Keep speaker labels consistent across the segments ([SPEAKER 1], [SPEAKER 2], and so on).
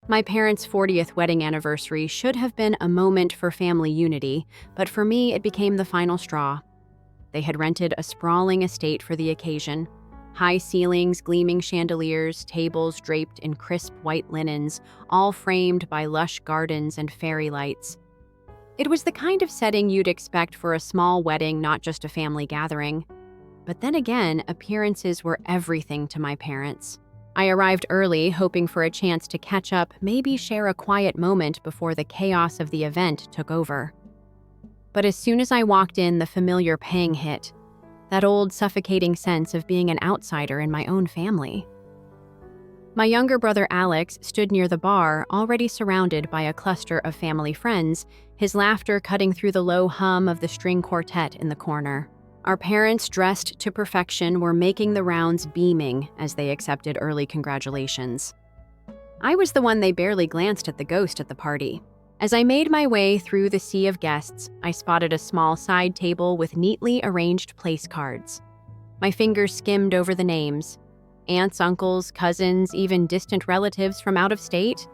[SPEAKER 1] My parents' 40th wedding anniversary should have been a moment for family unity, but for me it became the final straw. They had rented a sprawling estate for the occasion. High ceilings, gleaming chandeliers, tables draped in crisp white linens, all framed by lush gardens and fairy lights. It was the kind of setting you'd expect for a small wedding, not just a family gathering. But then again, appearances were everything to my parents. I arrived early, hoping for a chance to catch up, maybe share a quiet moment before the chaos of the event took over. But as soon as I walked in, the familiar pang hit. That old suffocating sense of being an outsider in my own family. My younger brother Alex stood near the bar, already surrounded by a cluster of family friends, his laughter cutting through the low hum of the string quartet in the corner. Our parents, dressed to perfection, were making the rounds, beaming as they accepted early congratulations. I was the one they barely glanced at the ghost at the party. As I made my way through the sea of guests, I spotted a small side table with neatly arranged place cards. My fingers skimmed over the names. Aunts, uncles, cousins, even distant relatives from out of state.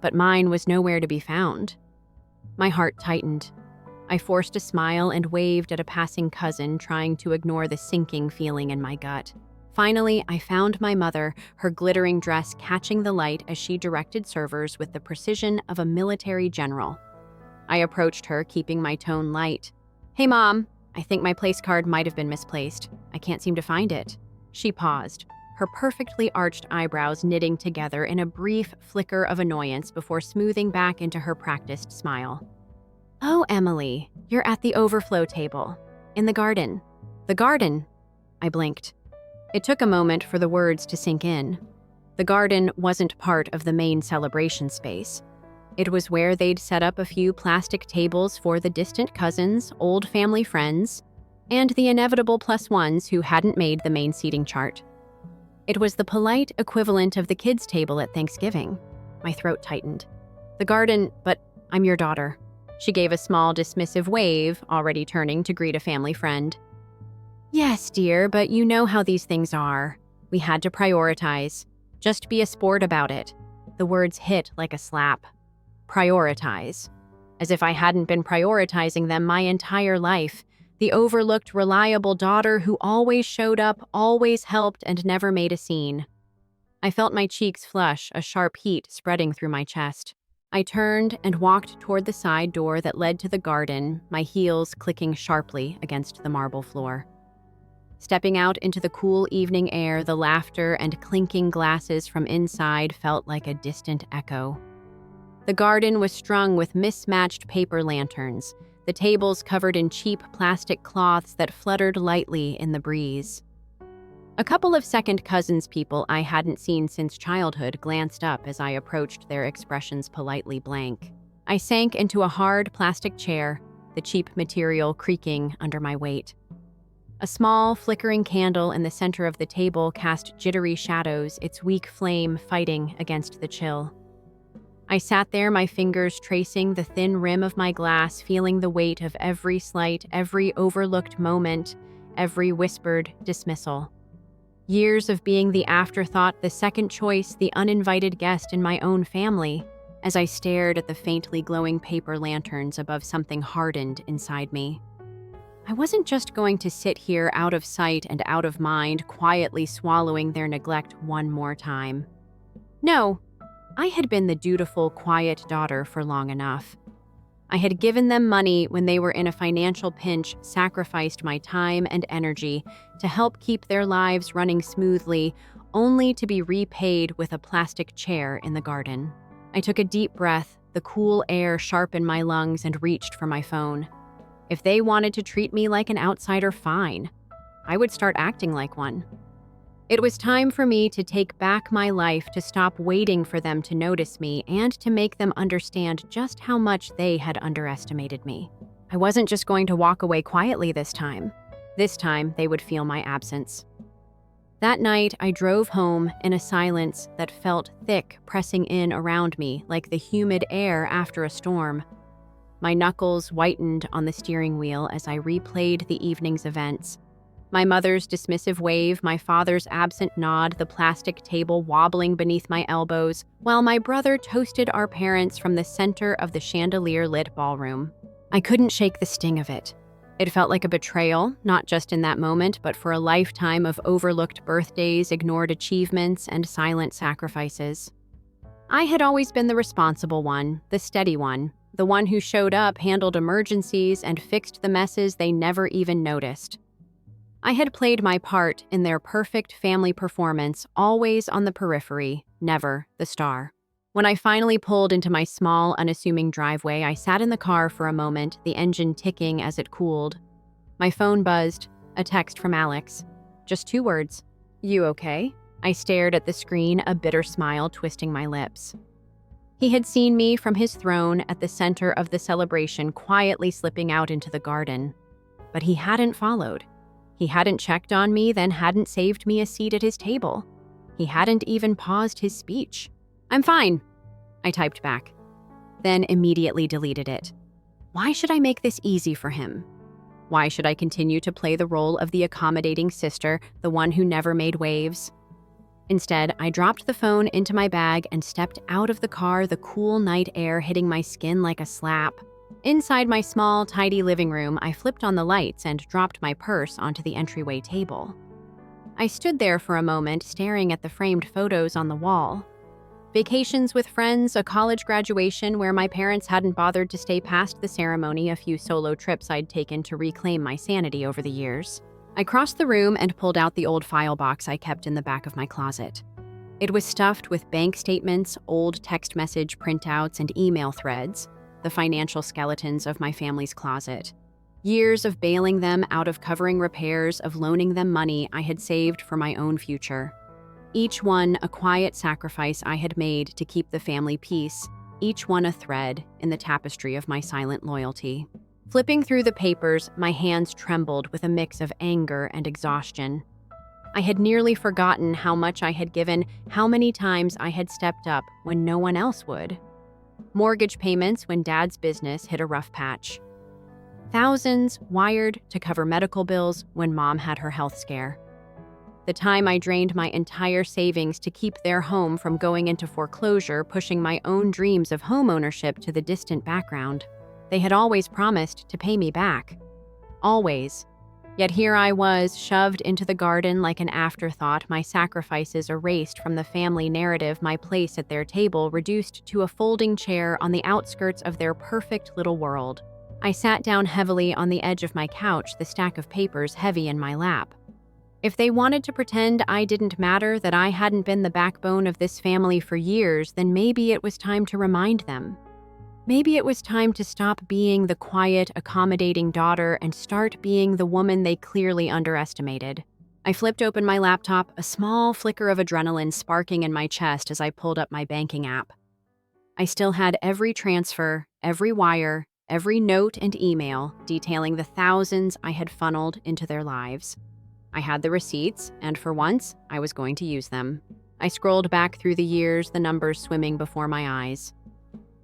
[SPEAKER 1] But mine was nowhere to be found. My heart tightened. I forced a smile and waved at a passing cousin, trying to ignore the sinking feeling in my gut. Finally, I found my mother, her glittering dress catching the light as she directed servers with the precision of a military general. I approached her, keeping my tone light. "Hey, Mom, I think my place card might have been misplaced. I can't seem to find it." She paused, her perfectly arched eyebrows knitting together in a brief flicker of annoyance before smoothing back into her practiced smile. "Oh, Emily, you're at the overflow table. In the garden." "The garden?" I blinked. It took a moment for the words to sink in. The garden wasn't part of the main celebration space. It was where they'd set up a few plastic tables for the distant cousins, old family friends, and the inevitable plus ones who hadn't made the main seating chart. It was the polite equivalent of the kids' table at Thanksgiving. My throat tightened. "The garden, but I'm your daughter." She gave a small dismissive wave, already turning to greet a family friend. "Yes, dear, but you know how these things are. We had to prioritize. Just be a sport about it." The words hit like a slap. Prioritize. As if I hadn't been prioritizing them my entire life. The overlooked, reliable daughter who always showed up, always helped, and never made a scene. I felt my cheeks flush, a sharp heat spreading through my chest. I turned and walked toward the side door that led to the garden, my heels clicking sharply against the marble floor. Stepping out into the cool evening air, the laughter and clinking glasses from inside felt like a distant echo. The garden was strung with mismatched paper lanterns, the tables covered in cheap plastic cloths that fluttered lightly in the breeze. A couple of second cousins, people I hadn't seen since childhood, glanced up as I approached, their expressions politely blank. I sank into a hard plastic chair, the cheap material creaking under my weight. A small, flickering candle in the center of the table cast jittery shadows, its weak flame fighting against the chill. I sat there, my fingers tracing the thin rim of my glass, feeling the weight of every slight, every overlooked moment, every whispered dismissal. Years of being the afterthought, the second choice, the uninvited guest in my own family, as I stared at the faintly glowing paper lanterns above something hardened inside me. I wasn't just going to sit here out of sight and out of mind, quietly swallowing their neglect one more time. No, I had been the dutiful, quiet daughter for long enough. I had given them money when they were in a financial pinch, sacrificed my time and energy to help keep their lives running smoothly, only to be repaid with a plastic chair in the garden. I took a deep breath, the cool air sharp in my lungs, and reached for my phone. If they wanted to treat me like an outsider, fine. I would start acting like one. It was time for me to take back my life, to stop waiting for them to notice me, and to make them understand just how much they had underestimated me. I wasn't just going to walk away quietly this time. This time, they would feel my absence. That night, I drove home in a silence that felt thick, pressing in around me like the humid air after a storm. My knuckles whitened on the steering wheel as I replayed the evening's events. My mother's dismissive wave, my father's absent nod, the plastic table wobbling beneath my elbows, while my brother toasted our parents from the center of the chandelier-lit ballroom. I couldn't shake the sting of it. It felt like a betrayal, not just in that moment, but for a lifetime of overlooked birthdays, ignored achievements, and silent sacrifices. I had always been the responsible one, the steady one, the one who showed up, handled emergencies, and fixed the messes they never even noticed. I had played my part in their perfect family performance, always on the periphery, never the star. When I finally pulled into my small, unassuming driveway, I sat in the car for a moment, the engine ticking as it cooled. My phone buzzed, a text from Alex. Just 2 words. "You okay?" I stared at the screen, a bitter smile twisting my lips. He had seen me from his throne at the center of the celebration, quietly slipping out into the garden. But he hadn't followed. He hadn't checked on me, then hadn't saved me a seat at his table. He hadn't even paused his speech. "I'm fine," I typed back, then immediately deleted it. Why should I make this easy for him? Why should I continue to play the role of the accommodating sister, the one who never made waves? Instead, I dropped the phone into my bag and stepped out of the car, the cool night air hitting my skin like a slap. Inside my small, tidy living room, I flipped on the lights and dropped my purse onto the entryway table. I stood there for a moment, staring at the framed photos on the wall. Vacations with friends, a college graduation where my parents hadn't bothered to stay past the ceremony, a few solo trips I'd taken to reclaim my sanity over the years. I crossed the room and pulled out the old file box I kept in the back of my closet. It was stuffed with bank statements, old text message printouts, and email threads, the financial skeletons of my family's closet. Years of bailing them out of covering repairs, of loaning them money I had saved for my own future. Each one a quiet sacrifice I had made to keep the family peace, each one a thread in the tapestry of my silent loyalty. Flipping through the papers, my hands trembled with a mix of anger and exhaustion. I had nearly forgotten how much I had given, how many times I had stepped up when no one else would. Mortgage payments when Dad's business hit a rough patch. Thousands wired to cover medical bills when Mom had her health scare. The time I drained my entire savings to keep their home from going into foreclosure, pushing my own dreams of homeownership to the distant background. They had always promised to pay me back. Always. Yet here I was, shoved into the garden like an afterthought, my sacrifices erased from the family narrative, my place at their table reduced to a folding chair on the outskirts of their perfect little world. I sat down heavily on the edge of my couch, the stack of papers heavy in my lap. If they wanted to pretend I didn't matter, that I hadn't been the backbone of this family for years, then maybe it was time to remind them. Maybe it was time to stop being the quiet, accommodating daughter and start being the woman they clearly underestimated. I flipped open my laptop, a small flicker of adrenaline sparking in my chest as I pulled up my banking app. I still had every transfer, every wire, every note and email detailing the thousands I had funneled into their lives. I had the receipts, and for once, I was going to use them. I scrolled back through the years, the numbers swimming before my eyes.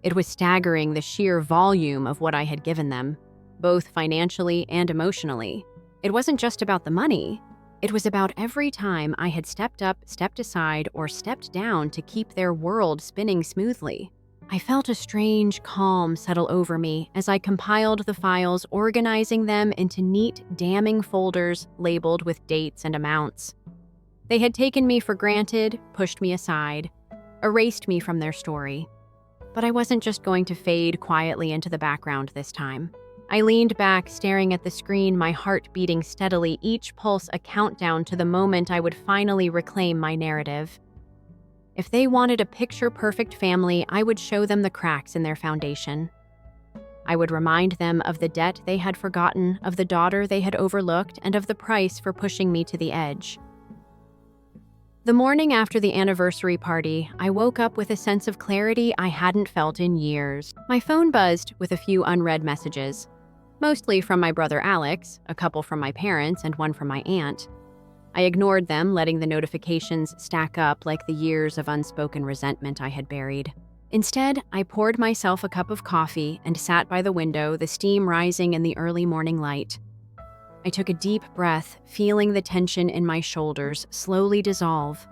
[SPEAKER 1] It was staggering, the sheer volume of what I had given them, both financially and emotionally. It wasn't just about the money. It was about every time I had stepped up, stepped aside, or stepped down to keep their world spinning smoothly. I felt a strange calm settle over me as I compiled the files, organizing them into neat, damning folders labeled with dates and amounts. They had taken me for granted, pushed me aside, erased me from their story. But I wasn't just going to fade quietly into the background this time. I leaned back, staring at the screen, my heart beating steadily, each pulse a countdown to the moment I would finally reclaim my narrative. If they wanted a picture-perfect family, I would show them the cracks in their foundation. I would remind them of the debt they had forgotten, of the daughter they had overlooked, and of the price for pushing me to the edge. The morning after the anniversary party, I woke up with a sense of clarity I hadn't felt in years. My phone buzzed with a few unread messages, mostly from my brother Alex, a couple from my parents, and one from my aunt. I ignored them, letting the notifications stack up like the years of unspoken resentment I had buried. Instead, I poured myself a cup of coffee and sat by the window, the steam rising in the early morning light. I took a deep breath, feeling the tension in my shoulders slowly dissolve.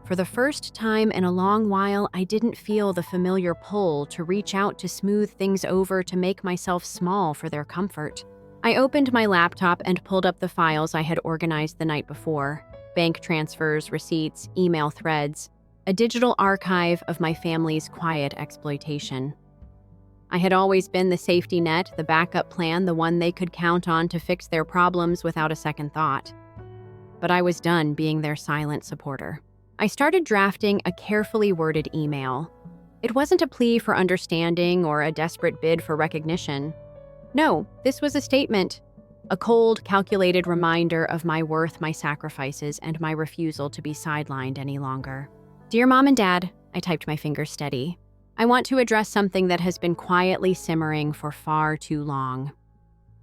[SPEAKER 1] For the first time in a long while, I didn't feel the familiar pull to reach out to smooth things over to make myself small for their comfort. I opened my laptop and pulled up the files I had organized the night before: bank transfers, receipts, email threads, a digital archive of my family's quiet exploitation. I had always been the safety net, the backup plan, the one they could count on to fix their problems without a second thought. But I was done being their silent supporter. I started drafting a carefully worded email. It wasn't a plea for understanding or a desperate bid for recognition. No, this was a statement, a cold, calculated reminder of my worth, my sacrifices, and my refusal to be sidelined any longer. Dear Mom and Dad, I typed, my fingers steady. I want to address something that has been quietly simmering for far too long.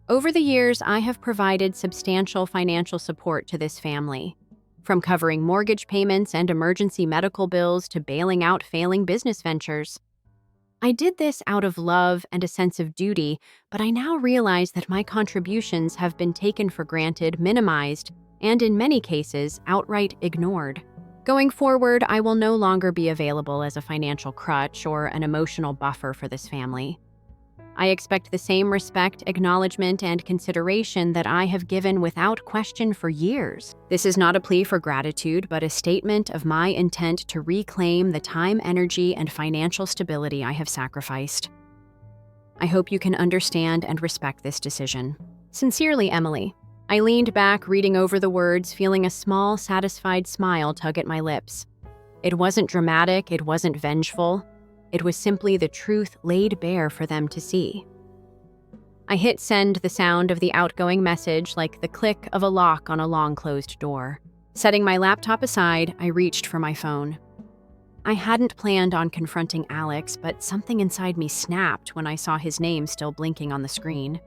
[SPEAKER 1] Over the years, I have provided substantial financial support to this family, from covering mortgage payments and emergency medical bills to bailing out failing business ventures. I did this out of love and a sense of duty, but I now realize that my contributions have been taken for granted, minimized, and in many cases, outright ignored. Going forward, I will no longer be available as a financial crutch or an emotional buffer for this family. I expect the same respect, acknowledgement, and consideration that I have given without question for years. This is not a plea for gratitude, but a statement of my intent to reclaim the time, energy, and financial stability I have sacrificed. I hope you can understand and respect this decision. Sincerely, Emily. I leaned back, reading over the words, feeling a small, satisfied smile tug at my lips. It wasn't dramatic, it wasn't vengeful. It was simply the truth laid bare for them to see. I hit send, the sound of the outgoing message like the click of a lock on a long-closed door. Setting my laptop aside, I reached for my phone. I hadn't planned on confronting Alex, but something inside me snapped when I saw his name still blinking on the screen.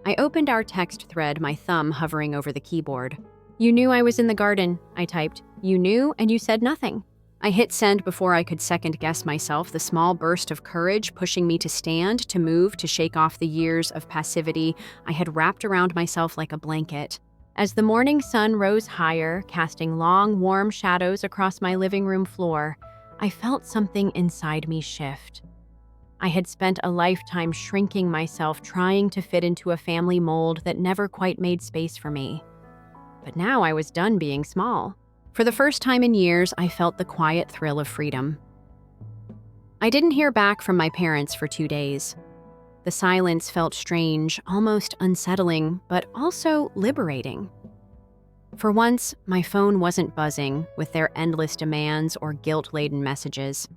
[SPEAKER 1] I opened our text thread, my thumb hovering over the keyboard. You knew I was in the garden, I typed. You knew, and you said nothing. I hit send before I could second-guess myself, the small burst of courage pushing me to stand, to move, to shake off the years of passivity I had wrapped around myself like a blanket. As the morning sun rose higher, casting long, warm shadows across my living room floor, I felt something inside me shift. I had spent a lifetime shrinking myself, trying to fit into a family mold that never quite made space for me. But now I was done being small. For the first time in years, I felt the quiet thrill of freedom. I didn't hear back from my parents for 2 days. The silence felt strange, almost unsettling, but also liberating. For once, my phone wasn't buzzing with their endless demands or guilt-laden messages.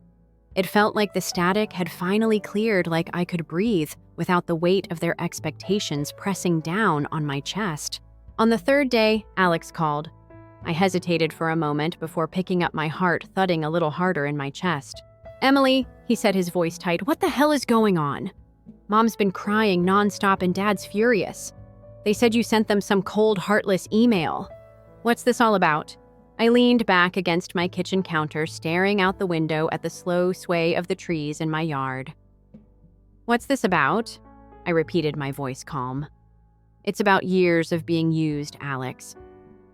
[SPEAKER 1] It felt like the static had finally cleared, like I could breathe without the weight of their expectations pressing down on my chest. On the 3rd day, Alex called. I hesitated for a moment before picking up, my heart thudding a little harder in my chest. Emily, he said, his voice tight, what the hell is going on? Mom's been crying nonstop and Dad's furious. They said you sent them some cold, heartless email. What's this all about? I leaned back against my kitchen counter, staring out the window at the slow sway of the trees in my yard. What's this about? I repeated, my voice calm. It's about years of being used, Alex.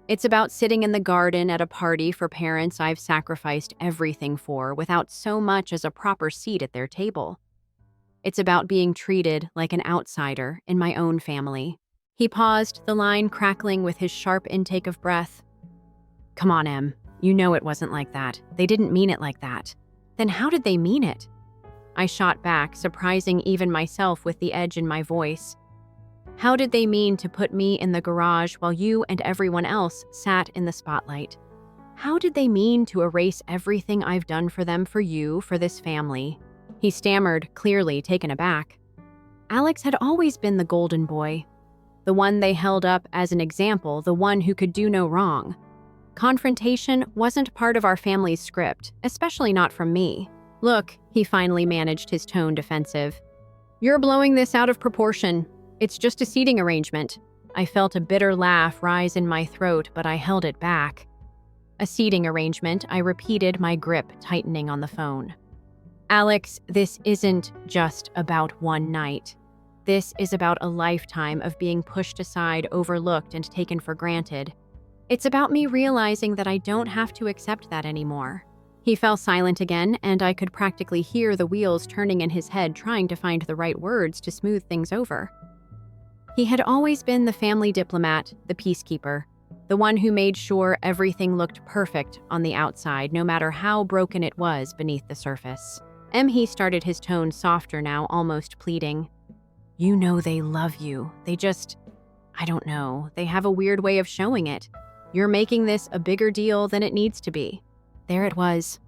[SPEAKER 1] It's about sitting in the garden at a party for parents I've sacrificed everything for without so much as a proper seat at their table. It's about being treated like an outsider in my own family. He paused, the line crackling with his sharp intake of breath. Come on, Em. You know it wasn't like that. They didn't mean it like that. Then how did they mean it? I shot back, surprising even myself with the edge in my voice. How did they mean to put me in the garage while you and everyone else sat in the spotlight? How did they mean to erase everything I've done for them, for you, for this family? He stammered, clearly taken aback. Alex had always been the golden boy, the one they held up as an example, the one who could do no wrong. Confrontation wasn't part of our family's script, especially not from me. Look, he finally managed, his tone defensive. You're blowing this out of proportion. It's just a seating arrangement. I felt a bitter laugh rise in my throat, but I held it back. A seating arrangement, I repeated, my grip tightening on the phone. Alex, this isn't just about one night. This is about a lifetime of being pushed aside, overlooked, and taken for granted. It's about me realizing that I don't have to accept that anymore." He fell silent again, and I could practically hear the wheels turning in his head, trying to find the right words to smooth things over. He had always been the family diplomat, the peacekeeper, the one who made sure everything looked perfect on the outside, no matter how broken it was beneath the surface. He started his tone softer now, almost pleading. "You know they love you. I don't know, they have a weird way of showing it. You're making this a bigger deal than it needs to be." There it was.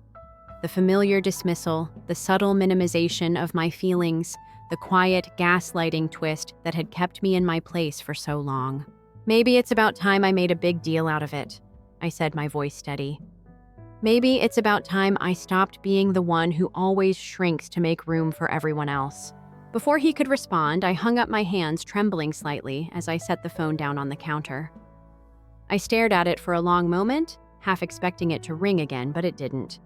[SPEAKER 1] The familiar dismissal, the subtle minimization of my feelings, the quiet gaslighting twist that had kept me in my place for so long. "Maybe it's about time I made a big deal out of it," I said, my voice steady. "Maybe it's about time I stopped being the one who always shrinks to make room for everyone else." Before he could respond, I hung up my hands, trembling slightly as I set the phone down on the counter. I stared at it for a long moment, half expecting it to ring again, but it didn't.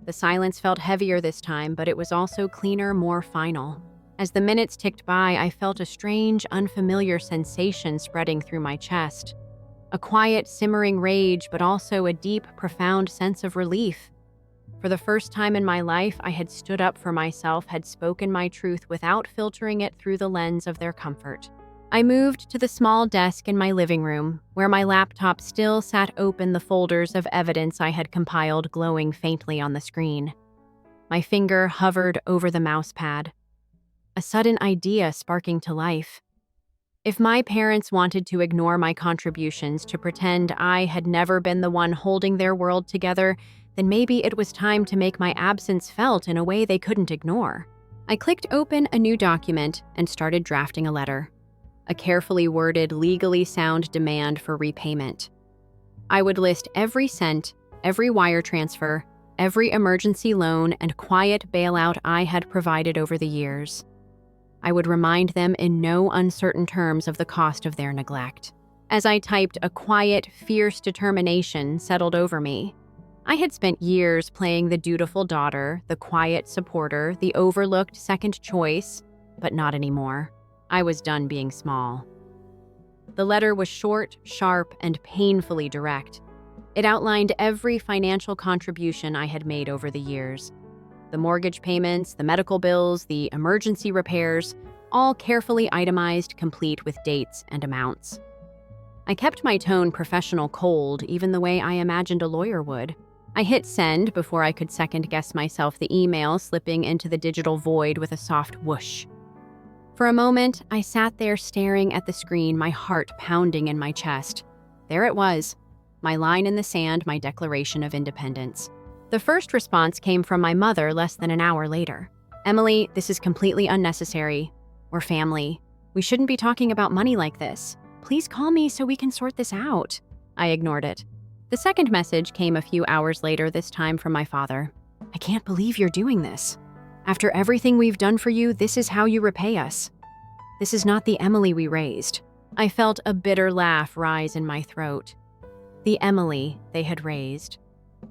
[SPEAKER 1] The silence felt heavier this time, but it was also cleaner, more final. As the minutes ticked by, I felt a strange, unfamiliar sensation spreading through my chest. A quiet, simmering rage, but also a deep, profound sense of relief. For the first time in my life, I had stood up for myself, had spoken my truth without filtering it through the lens of their comfort. I moved to the small desk in my living room, where my laptop still sat open, the folders of evidence I had compiled glowing faintly on the screen. My finger hovered over the mouse pad. A sudden idea sparking to life. If my parents wanted to ignore my contributions, to pretend I had never been the one holding their world together, then maybe it was time to make my absence felt in a way they couldn't ignore. I clicked open a new document and started drafting a letter. A carefully worded, legally sound demand for repayment. I would list every cent, every wire transfer, every emergency loan and quiet bailout I had provided over the years. I would remind them in no uncertain terms of the cost of their neglect. As I typed, a quiet, fierce determination settled over me. I had spent years playing the dutiful daughter, the quiet supporter, the overlooked second choice, but not anymore. I was done being small. The letter was short, sharp, and painfully direct. It outlined every financial contribution I had made over the years. The mortgage payments, the medical bills, the emergency repairs, all carefully itemized, complete with dates and amounts. I kept my tone professional cold, even the way I imagined a lawyer would. I hit send before I could second-guess myself, the email slipping into the digital void with a soft whoosh. For a moment, I sat there staring at the screen, my heart pounding in my chest. There it was, my line in the sand, my declaration of independence. The first response came from my mother less than an hour later. "Emily, this is completely unnecessary. We're family. We shouldn't be talking about money like this. Please call me so we can sort this out." I ignored it. The second message came a few hours later, this time from my father. "I can't believe you're doing this. After everything we've done for you, this is how you repay us. This is not the Emily we raised." I felt a bitter laugh rise in my throat. The Emily they had raised.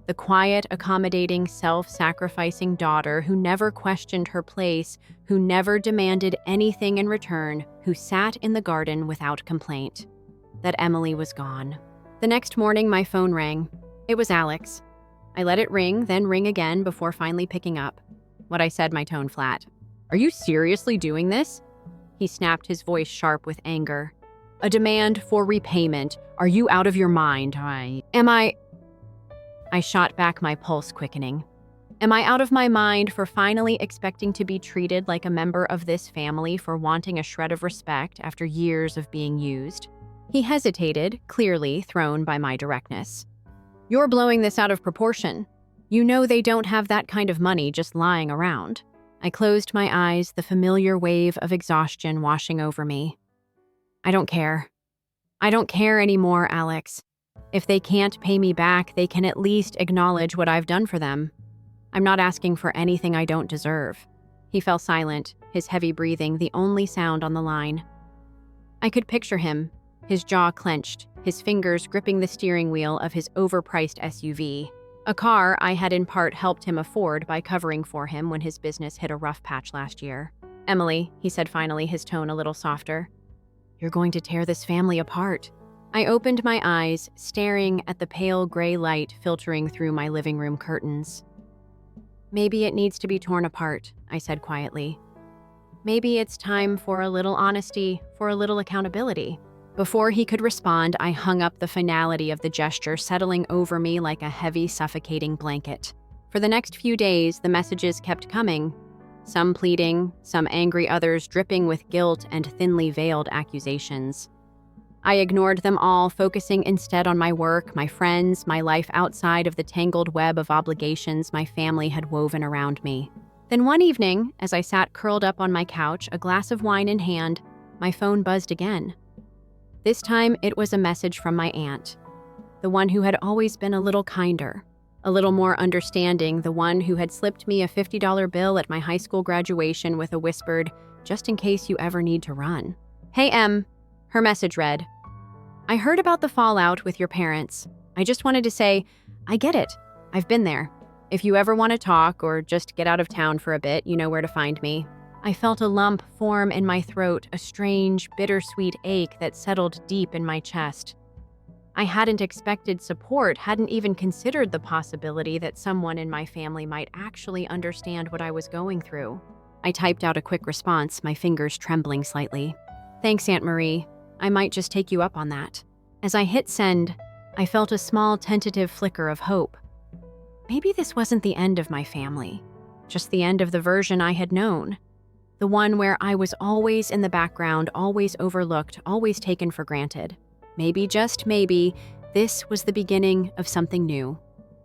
[SPEAKER 1] The quiet, accommodating, self-sacrificing daughter who never questioned her place, who never demanded anything in return, who sat in the garden without complaint. That Emily was gone. The next morning, my phone rang. It was Alex. I let it ring, then ring again before finally picking up. What I said, my tone flat. "Are you seriously doing this?" He snapped, his voice sharp with anger. "A demand for repayment. Are you out of your mind? I shot back, my pulse quickening. Am I out of my mind for finally expecting to be treated like a member of this family, for wanting a shred of respect after years of being used? He hesitated, clearly thrown by my directness. "You're blowing this out of proportion. You know they don't have that kind of money just lying around." I closed my eyes, the familiar wave of exhaustion washing over me. "I don't care. I don't care anymore, Alex. If they can't pay me back, they can at least acknowledge what I've done for them. I'm not asking for anything I don't deserve." He fell silent, his heavy breathing the only sound on the line. I could picture him, his jaw clenched, his fingers gripping the steering wheel of his overpriced SUV, a car I had in part helped him afford by covering for him when his business hit a rough patch last year. "Emily," he said finally, his tone a little softer, "you're going to tear this family apart." I opened my eyes, staring at the pale gray light filtering through my living room curtains. "Maybe it needs to be torn apart," I said quietly. "Maybe it's time for a little honesty, for a little accountability." Before he could respond, I hung up the finality of the gesture settling over me like a heavy, suffocating blanket. For the next few days, the messages kept coming, some pleading, some angry, others dripping with guilt and thinly veiled accusations. I ignored them all, focusing instead on my work, my friends, my life outside of the tangled web of obligations my family had woven around me. Then one evening, as I sat curled up on my couch, a glass of wine in hand, my phone buzzed again. This time, it was a message from my aunt, the one who had always been a little kinder, a little more understanding, the one who had slipped me a $50 bill at my high school graduation with a whispered, "Just in case you ever need to run." "Hey, Em," her message read. "I heard about the fallout with your parents. I just wanted to say, I get it. I've been there. If you ever want to talk or just get out of town for a bit, you know where to find me." I felt a lump form in my throat, a strange, bittersweet ache that settled deep in my chest. I hadn't expected support, hadn't even considered the possibility that someone in my family might actually understand what I was going through. I typed out a quick response, my fingers trembling slightly. "Thanks, Aunt Marie. I might just take you up on that." As I hit send, I felt a small, tentative flicker of hope. Maybe this wasn't the end of my family, just the end of the version I had known. The one where I was always in the background, always overlooked, always taken for granted. Maybe, just maybe, this was the beginning of something new,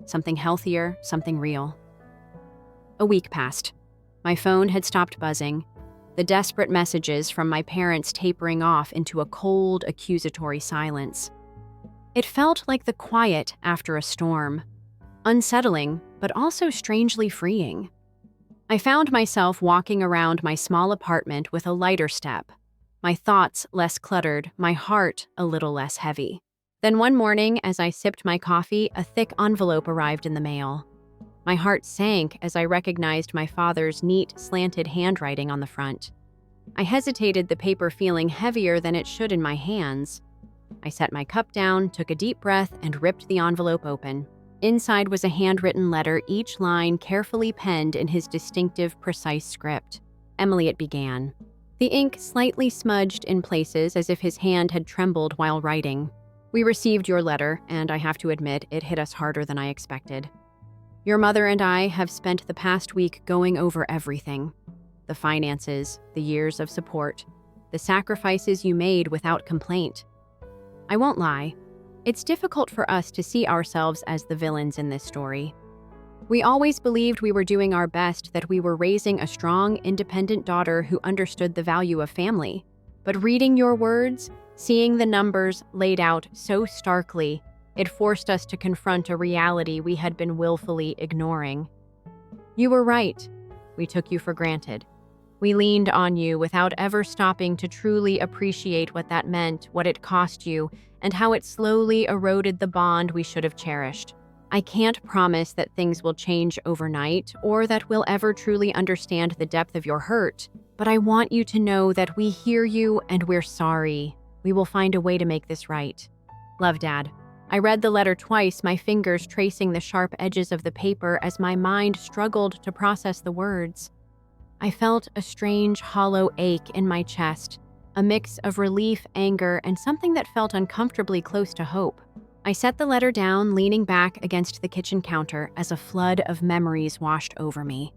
[SPEAKER 1] something healthier, something real. A week passed. My phone had stopped buzzing, the desperate messages from my parents tapering off into a cold, accusatory silence. It felt like the quiet after a storm, unsettling, but also strangely freeing. I found myself walking around my small apartment with a lighter step, my thoughts less cluttered, my heart a little less heavy. Then one morning, as I sipped my coffee, a thick envelope arrived in the mail. My heart sank as I recognized my father's neat, slanted handwriting on the front. I hesitated, the paper feeling heavier than it should in my hands. I set my cup down, took a deep breath, and ripped the envelope open. Inside was a handwritten letter, each line carefully penned in his distinctive, precise script. "Emily," it began. The ink slightly smudged in places as if his hand had trembled while writing. "We received your letter, and I have to admit, it hit us harder than I expected. Your mother and I have spent the past week going over everything. The finances, the years of support, the sacrifices you made without complaint. I won't lie. It's difficult for us to see ourselves as the villains in this story. We always believed we were doing our best, that we were raising a strong, independent daughter who understood the value of family. But reading your words, seeing the numbers laid out so starkly, it forced us to confront a reality we had been willfully ignoring. You were right. We took you for granted. We leaned on you without ever stopping to truly appreciate what that meant, what it cost you, and how it slowly eroded the bond we should have cherished. I can't promise that things will change overnight or that we'll ever truly understand the depth of your hurt, but I want you to know that we hear you and we're sorry. We will find a way to make this right. Love, Dad." I read the letter twice, my fingers tracing the sharp edges of the paper as my mind struggled to process the words. I felt a strange, hollow ache in my chest, a mix of relief, anger, and something that felt uncomfortably close to hope. I set the letter down, leaning back against the kitchen counter as a flood of memories washed over me.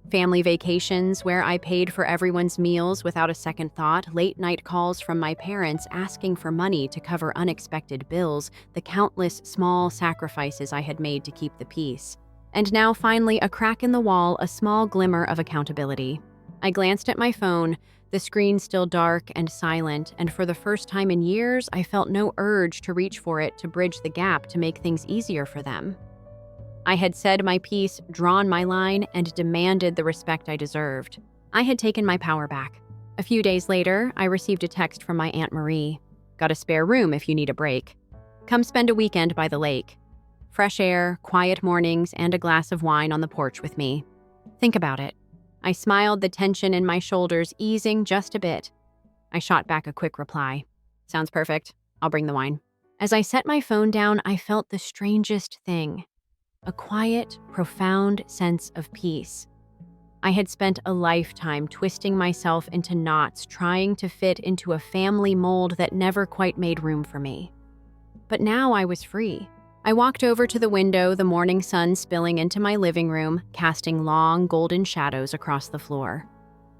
[SPEAKER 1] Family vacations where I paid for everyone's meals without a second thought, late-night calls from my parents asking for money to cover unexpected bills, the countless small sacrifices I had made to keep the peace. And now, finally, a crack in the wall, a small glimmer of accountability. I glanced at my phone, the screen still dark and silent, and for the first time in years, I felt no urge to reach for it to bridge the gap to make things easier for them. I had said my piece, drawn my line, and demanded the respect I deserved. I had taken my power back. A few days later, I received a text from my Aunt Marie. "Got a spare room if you need a break. Come spend a weekend by the lake. Fresh air, quiet mornings, and a glass of wine on the porch with me. Think about it. I smiled, the tension in my shoulders easing just a bit. I shot back a quick reply. Sounds perfect. I'll bring the wine. As I set my phone down, I felt the strangest thing. A quiet, profound sense of peace. I had spent a lifetime twisting myself into knots, trying to fit into a family mold that never quite made room for me. But now I was free. I walked over to the window, the morning sun spilling into my living room, casting long, golden shadows across the floor.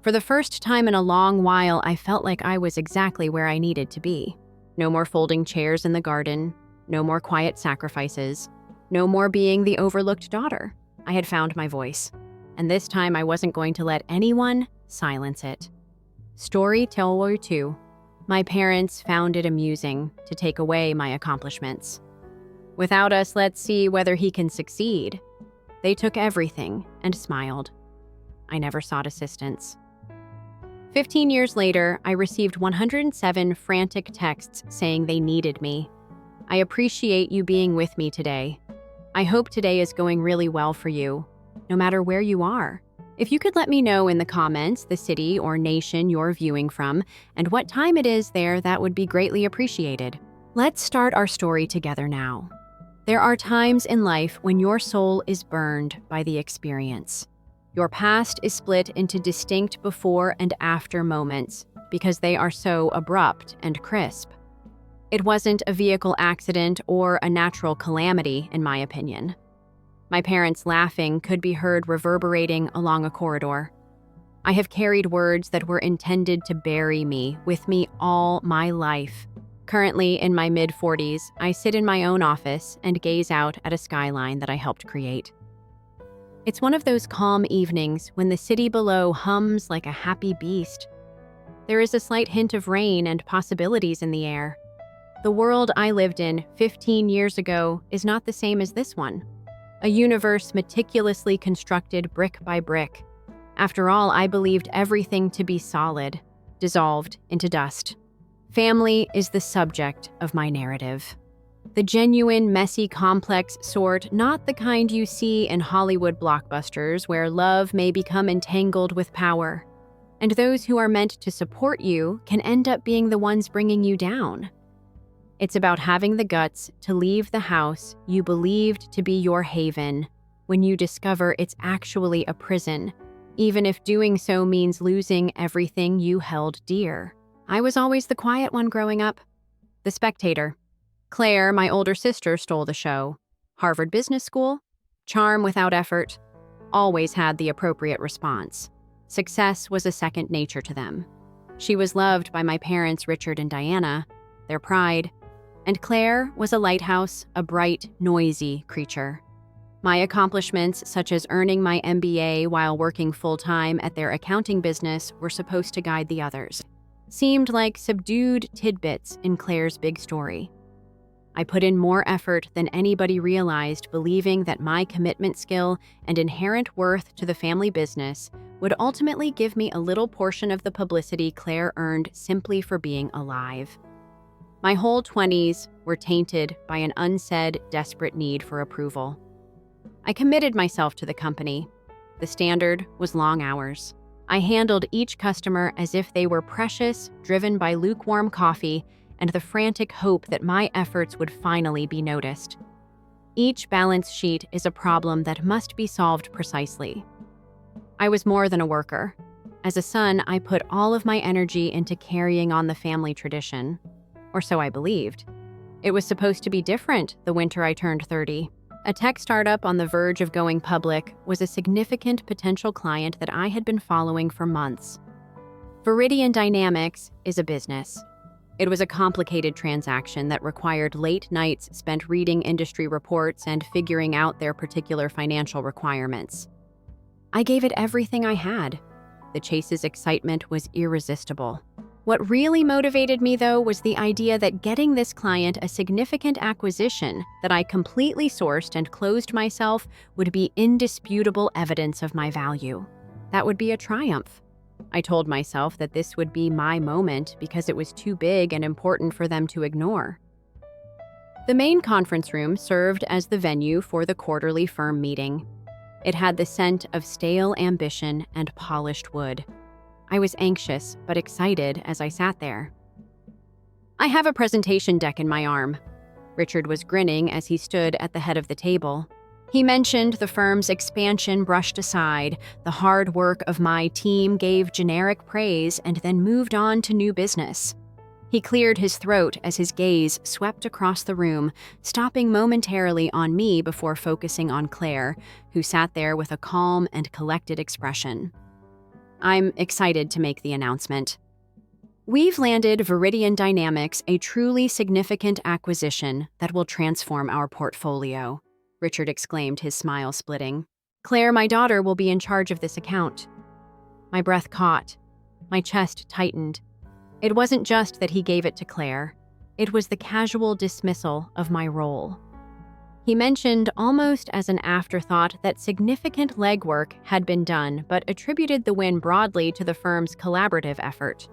[SPEAKER 1] For the first time in a long while, I felt like I was exactly where I needed to be. No more folding chairs in the garden, no more quiet sacrifices, no more being the overlooked daughter. I had found my voice, and this time I wasn't going to let anyone silence it. Storyteller 2. My parents found it amusing to take away my accomplishments. Without us, let's see whether he can succeed. They took everything and smiled. I never sought assistance. 15 years later, I received 107 frantic texts saying they needed me. I appreciate you being with me today. I hope today is going really well for you, no matter where you are. If you could let me know in the comments the city or nation you're viewing from and what time it is there, that would be greatly appreciated. Let's start our story together now. There are times in life when your soul is burned by the experience. Your past is split into distinct before and after moments because they are so abrupt and crisp. It wasn't a vehicle accident or a natural calamity, in my opinion. My parents' laughing could be heard reverberating along a corridor. I have carried words that were intended to bury me with me all my life. Currently, in my mid-40s, I sit in my own office and gaze out at a skyline that I helped create. It's one of those calm evenings when the city below hums like a happy beast. There is a slight hint of rain and possibilities in the air. The world I lived in 15 years ago is not the same as this one. A universe meticulously constructed brick by brick. After all, I believed everything to be solid, dissolved into dust. Family is the subject of my narrative. The genuine, messy, complex sort, not the kind you see in Hollywood blockbusters where love may become entangled with power. And those who are meant to support you can end up being the ones bringing you down. It's about having the guts to leave the house you believed to be your haven when you discover it's actually a prison, even if doing so means losing everything you held dear. I was always the quiet one growing up, the spectator. Claire, my older sister, stole the show. Harvard Business School, charm without effort, always had the appropriate response. Success was a second nature to them. She was loved by my parents, Richard and Diana, their pride, and Claire was a lighthouse, a bright, noisy creature. My accomplishments, such as earning my MBA while working full-time at their accounting business, were supposed to guide the others. Seemed like subdued tidbits in Claire's big story. I put in more effort than anybody realized, believing that my commitment skill and inherent worth to the family business would ultimately give me a little portion of the publicity Claire earned simply for being alive. My whole 20s were tainted by an unsaid, desperate need for approval. I committed myself to the company. The standard was long hours. I handled each customer as if they were precious, driven by lukewarm coffee and the frantic hope that my efforts would finally be noticed. Each balance sheet is a problem that must be solved precisely. I was more than a worker. As a son, I put all of my energy into carrying on the family tradition. Or so I believed. It was supposed to be different the winter I turned 30. A tech startup on the verge of going public was a significant potential client that I had been following for months. Viridian Dynamics is a business. It was a complicated transaction that required late nights spent reading industry reports and figuring out their particular financial requirements. I gave it everything I had. The chase's excitement was irresistible. What really motivated me, though, was the idea that getting this client a significant acquisition that I completely sourced and closed myself would be indisputable evidence of my value. That would be a triumph. I told myself that this would be my moment because it was too big and important for them to ignore. The main conference room served as the venue for the quarterly firm meeting. It had the scent of stale ambition and polished wood. I was anxious but excited as I sat there. "I have a presentation deck in my arm." Richard was grinning as he stood at the head of the table. He mentioned the firm's expansion brushed aside, the hard work of my team gave generic praise, and then moved on to new business. He cleared his throat as his gaze swept across the room, stopping momentarily on me before focusing on Claire, who sat there with a calm and collected expression. "I'm excited to make the announcement. We've landed Viridian Dynamics, a truly significant acquisition that will transform our portfolio," Richard exclaimed, his smile splitting. "Claire, my daughter, will be in charge of this account." My breath caught. My chest tightened. It wasn't just that he gave it to Claire. It was the casual dismissal of my role. He mentioned almost as an afterthought that significant legwork had been done, but attributed the win broadly to the firm's collaborative effort.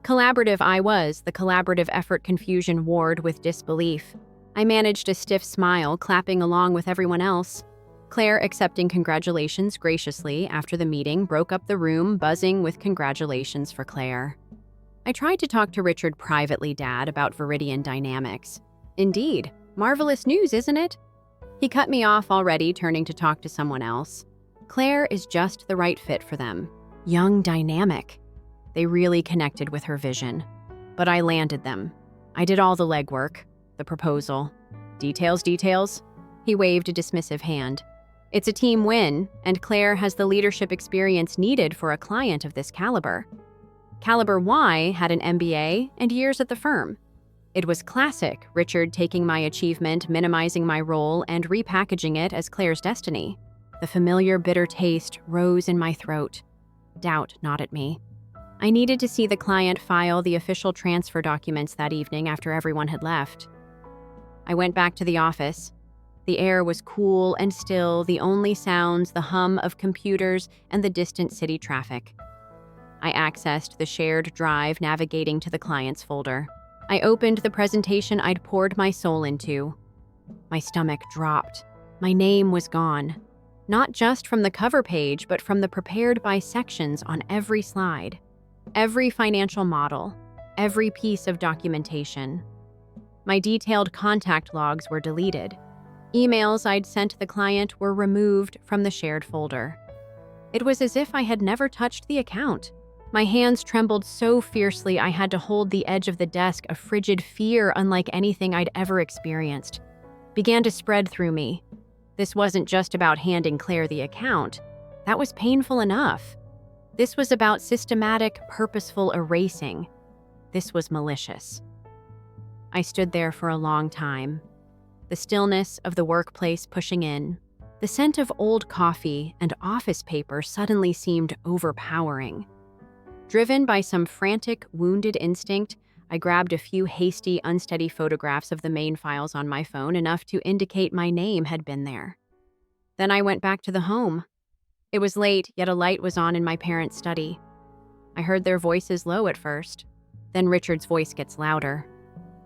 [SPEAKER 1] Collaborative I was, the collaborative effort confusion warred with disbelief. I managed a stiff smile, clapping along with everyone else. Claire, accepting congratulations graciously after the meeting, broke up the room, buzzing with congratulations for Claire. I tried to talk to Richard privately, Dad, about Viridian Dynamics. "Indeed. Marvelous news, isn't it?" He cut me off already, turning to talk to someone else. "Claire is just the right fit for them. Young, dynamic." They really connected with her vision. But I landed them. I did all the legwork, the proposal. Details. He waved a dismissive hand. "It's a team win, and Claire has the leadership experience needed for a client of this caliber." Caliber Y had an MBA and years at the firm. It was classic, Richard taking my achievement, minimizing my role, and repackaging it as Claire's destiny. The familiar bitter taste rose in my throat. Doubt gnawed at me. I needed to see the client file the official transfer documents that evening after everyone had left. I went back to the office. The air was cool and still, the only sounds the hum of computers and the distant city traffic. I accessed the shared drive, navigating to the client's folder. I opened the presentation I'd poured my soul into. My stomach dropped. My name was gone. Not just from the cover page, but from the prepared by sections on every slide. Every financial model, every piece of documentation. My detailed contact logs were deleted. Emails I'd sent the client were removed from the shared folder. It was as if I had never touched the account. My hands trembled so fiercely I had to hold the edge of the desk, a frigid fear unlike anything I'd ever experienced began to spread through me. This wasn't just about handing Claire the account. That was painful enough. This was about systematic, purposeful erasing. This was malicious. I stood there for a long time. The stillness of the workplace pushing in. The scent of old coffee and office paper suddenly seemed overpowering. Driven by some frantic, wounded instinct, I grabbed a few hasty, unsteady photographs of the main files on my phone, enough to indicate my name had been there. Then I went back to the home. It was late, yet a light was on in my parents' study. I heard their voices low at first. Then Richard's voice gets louder.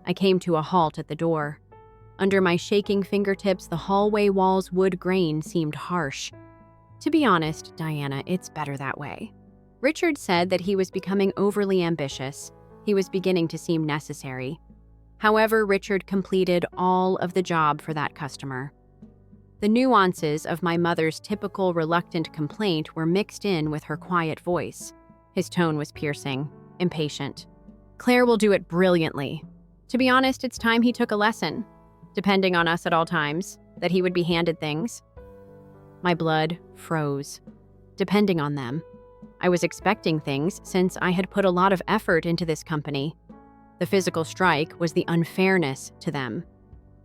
[SPEAKER 1] I came to a halt at the door. Under my shaking fingertips, the hallway wall's wood grain seemed harsh. To be honest, Diana, it's better that way. Richard said that he was becoming overly ambitious. He was beginning to seem necessary. However, Richard completed all of the job for that customer. The nuances of my mother's typical reluctant complaint were mixed in with her quiet voice. His tone was piercing, impatient. "Claire will do it brilliantly. To be honest, it's time he took a lesson. Depending on us at all times, that he would be handed things." My blood froze. Depending on them. I was expecting things since I had put a lot of effort into this company. The physical strike was the unfairness to them.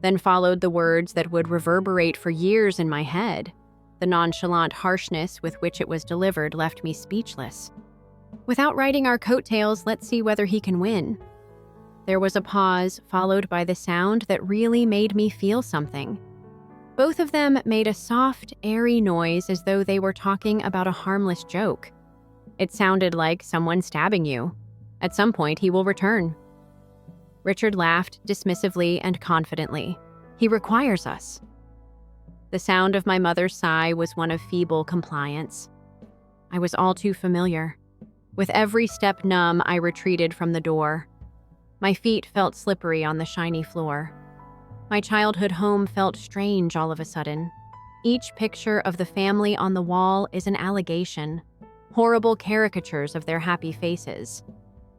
[SPEAKER 1] Then followed the words that would reverberate for years in my head. The nonchalant harshness with which it was delivered left me speechless. "Without riding our coattails, let's see whether he can win." There was a pause, followed by the sound that really made me feel something. Both of them made a soft, airy noise as though they were talking about a harmless joke. It sounded like someone stabbing you. At some point, he will return. Richard laughed dismissively and confidently. "He requires us." The sound of my mother's sigh was one of feeble compliance. I was all too familiar. With every step numb, I retreated from the door. My feet felt slippery on the shiny floor. My childhood home felt strange all of a sudden. Each picture of the family on the wall is an allegation, horrible caricatures of their happy faces.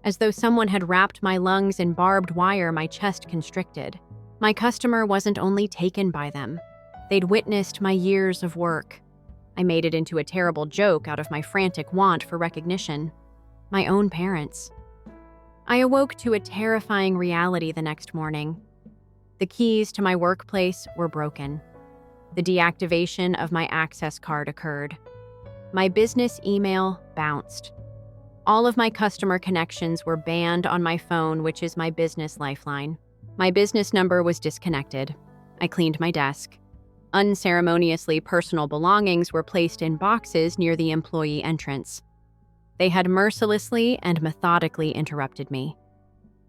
[SPEAKER 1] As though someone had wrapped my lungs in barbed wire, my chest constricted. My customer wasn't only taken by them. They'd witnessed my years of work. I made it into a terrible joke out of my frantic want for recognition. My own parents. I awoke to a terrifying reality the next morning. The keys to my workplace were broken. The deactivation of my access card occurred. My business email bounced. All of my customer connections were banned on my phone, which is my business lifeline. My business number was disconnected. I cleaned my desk. Unceremoniously, personal belongings were placed in boxes near the employee entrance. They had mercilessly and methodically interrupted me.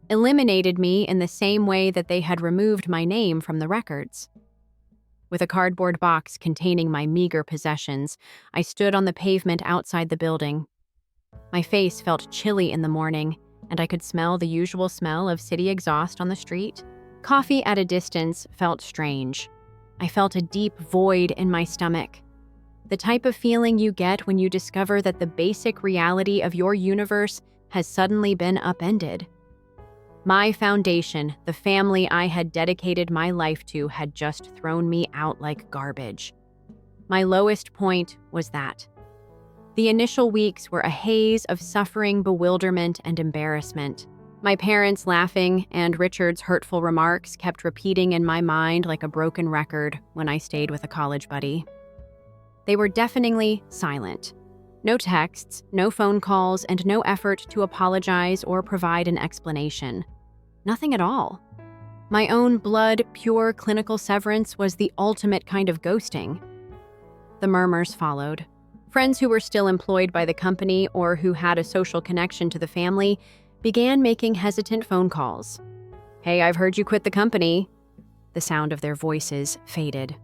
[SPEAKER 1] Eliminated me in the same way that they had removed my name from the records. With a cardboard box containing my meager possessions, I stood on the pavement outside the building. My face felt chilly in the morning, and I could smell the usual smell of city exhaust on the street. Coffee at a distance felt strange. I felt a deep void in my stomach. The type of feeling you get when you discover that the basic reality of your universe has suddenly been upended. My foundation, the family I had dedicated my life to, had just thrown me out like garbage. My lowest point was that. The initial weeks were a haze of suffering, bewilderment, and embarrassment. My parents' laughing and Richard's hurtful remarks kept repeating in my mind like a broken record when I stayed with a college buddy. They were deafeningly silent. No texts, no phone calls, and no effort to apologize or provide an explanation. Nothing at all. My own blood, pure clinical severance was the ultimate kind of ghosting. The murmurs followed. Friends who were still employed by the company or who had a social connection to the family began making hesitant phone calls. "Hey, I've heard you quit the company." The sound of their voices faded.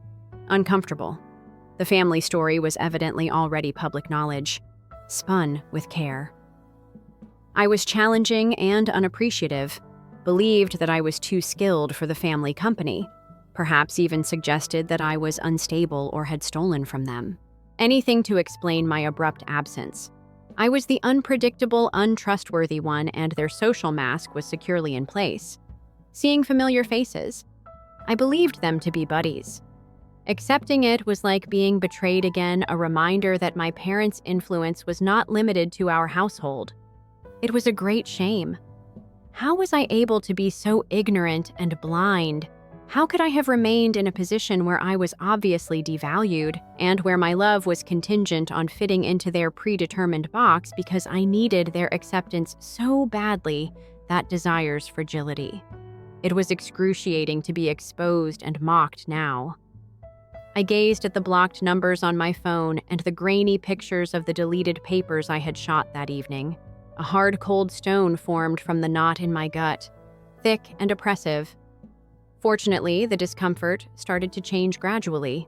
[SPEAKER 1] Uncomfortable. The family story was evidently already public knowledge, spun with care. I was challenging and unappreciative, believed that I was too skilled for the family company, perhaps even suggested that I was unstable or had stolen from them. Anything to explain my abrupt absence. I was the unpredictable, untrustworthy one, and their social mask was securely in place. Seeing familiar faces, I believed them to be buddies. Accepting it was like being betrayed again, a reminder that my parents' influence was not limited to our household. It was a great shame. How was I able to be so ignorant and blind? How could I have remained in a position where I was obviously devalued and where my love was contingent on fitting into their predetermined box because I needed their acceptance so badly, that desire's fragility? It was excruciating to be exposed and mocked now. I gazed at the blocked numbers on my phone and the grainy pictures of the deleted papers I had shot that evening. A hard, cold stone formed from the knot in my gut, thick and oppressive. Fortunately, the discomfort started to change gradually.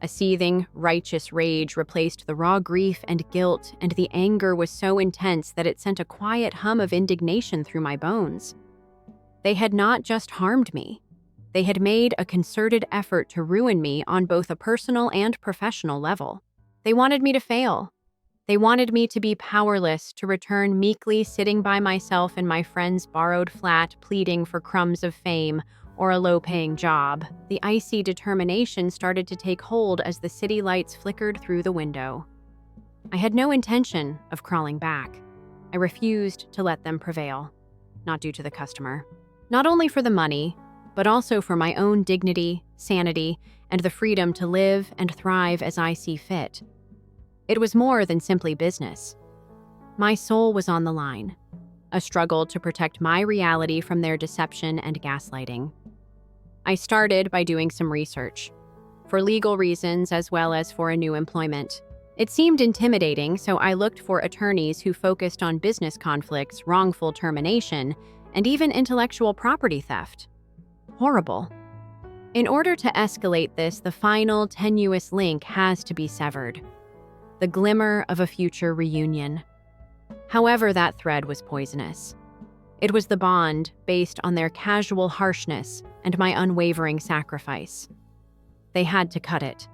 [SPEAKER 1] A seething, righteous rage replaced the raw grief and guilt, and the anger was so intense that it sent a quiet hum of indignation through my bones. They had not just harmed me. They had made a concerted effort to ruin me on both a personal and professional level. They wanted me to fail. They wanted me to be powerless, to return meekly sitting by myself in my friend's borrowed flat, pleading for crumbs of fame or a low-paying job. The icy determination started to take hold as the city lights flickered through the window. I had no intention of crawling back. I refused to let them prevail, not due to the customer. Not only for the money, but also for my own dignity, sanity, and the freedom to live and thrive as I see fit. It was more than simply business. My soul was on the line, a struggle to protect my reality from their deception and gaslighting. I started by doing some research, for legal reasons as well as for a new employment. It seemed intimidating, so I looked for attorneys who focused on business conflicts, wrongful termination, and even intellectual property theft. Horrible. In order to escalate this, the final tenuous link has to be severed. The glimmer of a future reunion. However, that thread was poisonous. It was the bond based on their casual harshness and my unwavering sacrifice. They had to cut it.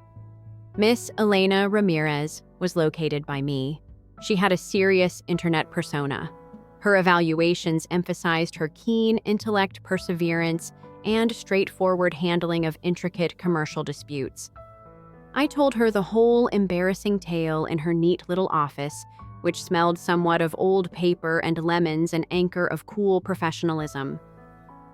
[SPEAKER 1] Miss Elena Ramirez was located by me. She had a serious internet persona. Her evaluations emphasized her keen intellect, perseverance, and straightforward handling of intricate commercial disputes. I told her the whole embarrassing tale in her neat little office, which smelled somewhat of old paper and lemons, an anchor of cool professionalism.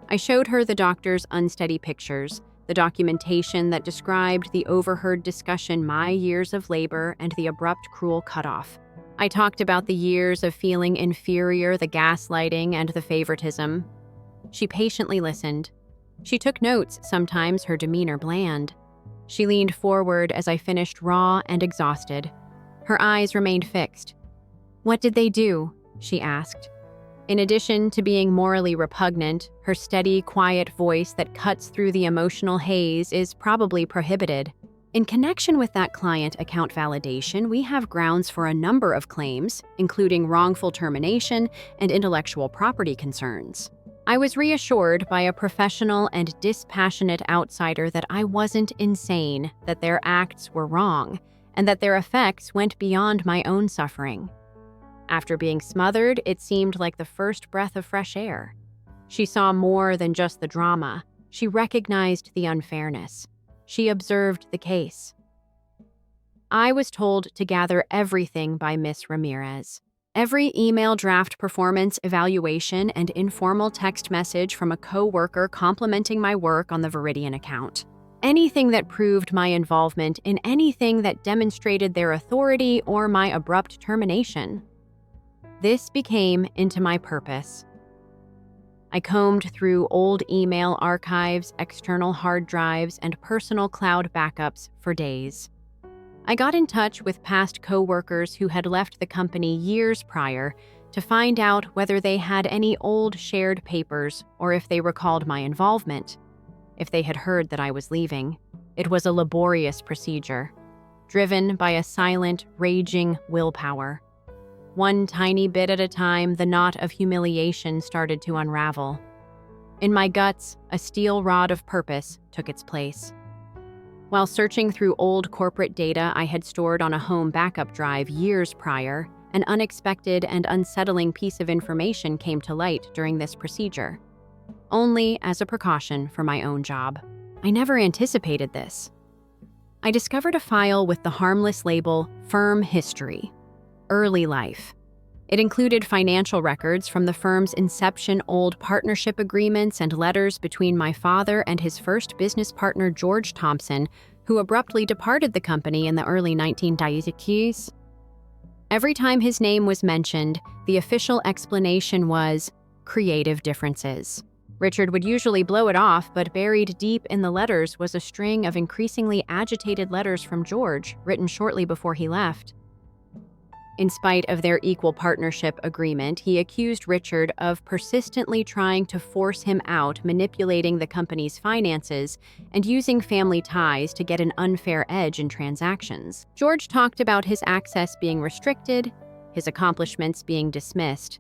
[SPEAKER 1] I showed her the doctor's unsteady pictures, the documentation that described the overheard discussion, my years of labor, and the abrupt, cruel cutoff. I talked about the years of feeling inferior, the gaslighting, and the favoritism. She patiently listened. She took notes, sometimes her demeanor bland. She leaned forward as I finished, raw and exhausted. Her eyes remained fixed. "What did they do?" she asked. In addition to being morally repugnant, her steady, quiet voice that cuts through the emotional haze is probably prohibited. In connection with that client account validation, we have grounds for a number of claims, including wrongful termination and intellectual property concerns. I was reassured by a professional and dispassionate outsider that I wasn't insane, that their acts were wrong, and that their effects went beyond my own suffering. After being smothered, it seemed like the first breath of fresh air. She saw more than just the drama. She recognized the unfairness. She observed the case. I was told to gather everything by Miss Ramirez. Every email draft, performance evaluation, and informal text message from a co-worker complimenting my work on the Veridian account. Anything that proved my involvement in anything that demonstrated their authority or my abrupt termination. This became into my purpose. I combed through old email archives, external hard drives, and personal cloud backups for days. I got in touch with past co-workers who had left the company years prior to find out whether they had any old shared papers or if they recalled my involvement. If they had heard that I was leaving, it was a laborious procedure, driven by a silent, raging willpower. One tiny bit at a time, the knot of humiliation started to unravel. In my guts, a steel rod of purpose took its place. While searching through old corporate data I had stored on a home backup drive years prior, an unexpected and unsettling piece of information came to light during this procedure. Only as a precaution for my own job. I never anticipated this. I discovered a file with the harmless label, Firm History. Early life. It included financial records from the firm's inception, old partnership agreements, and letters between my father and his first business partner, George Thompson, who abruptly departed the company in the early 1990s. Every time his name was mentioned, the official explanation was creative differences. Richard would usually blow it off, but buried deep in the letters was a string of increasingly agitated letters from George, written shortly before he left. In spite of their equal partnership agreement, he accused Richard of persistently trying to force him out, manipulating the company's finances, and using family ties to get an unfair edge in transactions. George talked about his access being restricted, his accomplishments being dismissed,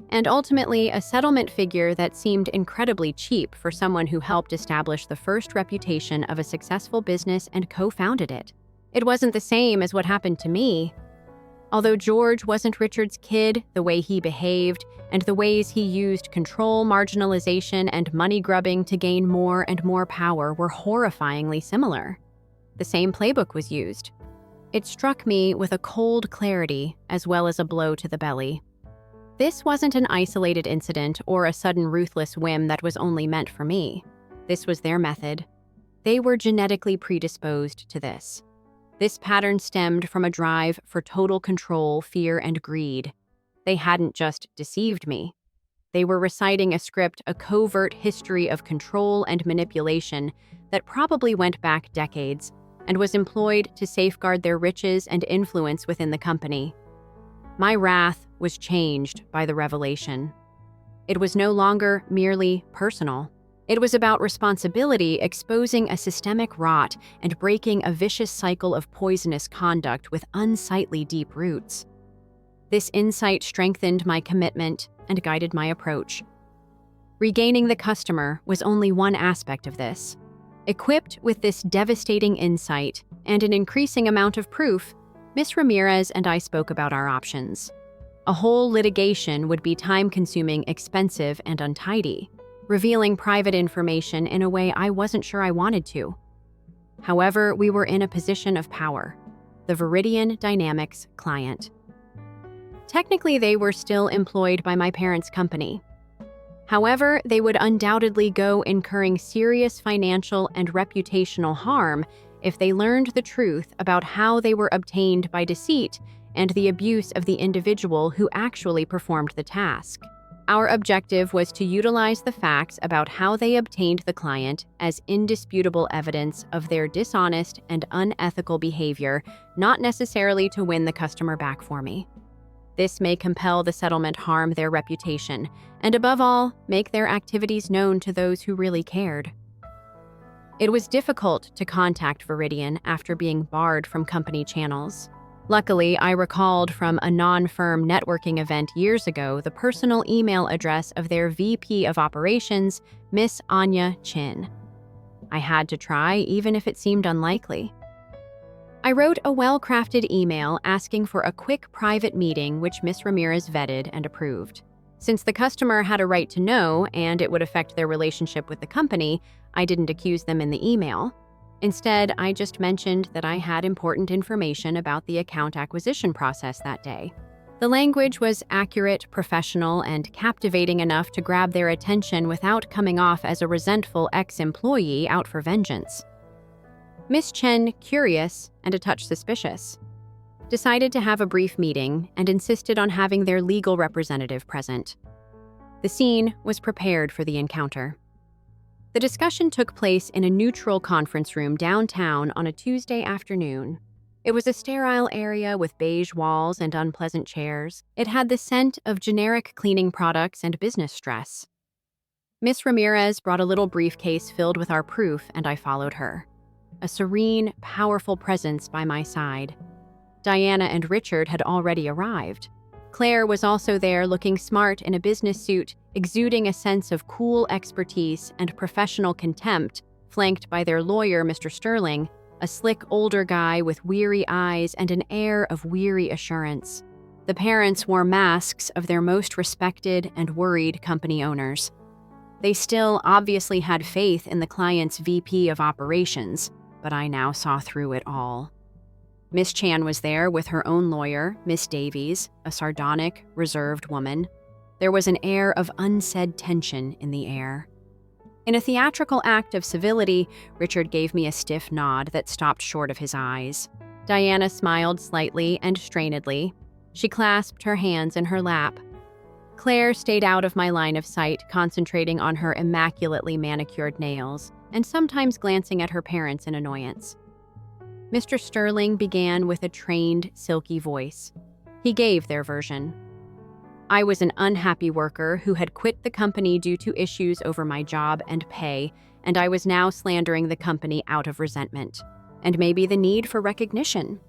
[SPEAKER 1] and ultimately a settlement figure that seemed incredibly cheap for someone who helped establish the first reputation of a successful business and co-founded it. It wasn't the same as what happened to me. Although George wasn't Richard's kid, the way he behaved and the ways he used control, marginalization, and money grubbing to gain more and more power were horrifyingly similar. The same playbook was used. It struck me with a cold clarity as well as a blow to the belly. This wasn't an isolated incident or a sudden ruthless whim that was only meant for me. This was their method. They were genetically predisposed to this. This pattern stemmed from a drive for total control, fear, and greed. They hadn't just deceived me. They were reciting a script, a covert history of control and manipulation that probably went back decades and was employed to safeguard their riches and influence within the company. My wrath was changed by the revelation. It was no longer merely personal. It was about responsibility, exposing a systemic rot and breaking a vicious cycle of poisonous conduct with unsightly deep roots. This insight strengthened my commitment and guided my approach. Regaining the customer was only one aspect of this. Equipped with this devastating insight and an increasing amount of proof, Ms. Ramirez and I spoke about our options. A whole litigation would be time-consuming, expensive, and untidy, revealing private information in a way I wasn't sure I wanted to. However, we were in a position of power, the Viridian Dynamics client. Technically, they were still employed by my parents' company. However, they would undoubtedly go incurring serious financial and reputational harm if they learned the truth about how they were obtained by deceit and the abuse of the individual who actually performed the task. Our objective was to utilize the facts about how they obtained the client as indisputable evidence of their dishonest and unethical behavior, not necessarily to win the customer back for me. This may compel the settlement harm their reputation, and above all, make their activities known to those who really cared. It was difficult to contact Viridian after being barred from company channels. Luckily, I recalled from a non-firm networking event years ago the personal email address of their VP of Operations, Miss Anya Chin. I had to try, even if it seemed unlikely. I wrote a well-crafted email asking for a quick private meeting, which Ms. Ramirez vetted and approved. Since the customer had a right to know and it would affect their relationship with the company, I didn't accuse them in the email. Instead, I just mentioned that I had important information about the account acquisition process that day. The language was accurate, professional, and captivating enough to grab their attention without coming off as a resentful ex-employee out for vengeance. Miss Chen, curious and a touch suspicious, decided to have a brief meeting and insisted on having their legal representative present. The scene was prepared for the encounter. The discussion took place in a neutral conference room downtown on a Tuesday afternoon. It was a sterile area with beige walls and unpleasant chairs. It had the scent of generic cleaning products and business stress. Miss Ramirez brought a little briefcase filled with our proof, and I followed her. A serene, powerful presence by my side. Diana and Richard had already arrived. Claire was also there, looking smart in a business suit, exuding a sense of cool expertise and professional contempt, flanked by their lawyer, Mr. Sterling, a slick older guy with weary eyes and an air of weary assurance. The parents wore masks of their most respected and worried company owners. They still obviously had faith in the client's VP of Operations, but I now saw through it all. Miss Chan was there with her own lawyer, Miss Davies, a sardonic, reserved woman. There was an air of unsaid tension in the air. In a theatrical act of civility, Richard gave me a stiff nod that stopped short of his eyes. Diana smiled slightly and strainedly. She clasped her hands in her lap. Claire stayed out of my line of sight, concentrating on her immaculately manicured nails, and sometimes glancing at her parents in annoyance. Mr. Sterling began with a trained, silky voice. He gave their version. I was an unhappy worker who had quit the company due to issues over my job and pay, and I was now slandering the company out of resentment, and maybe the need for recognition.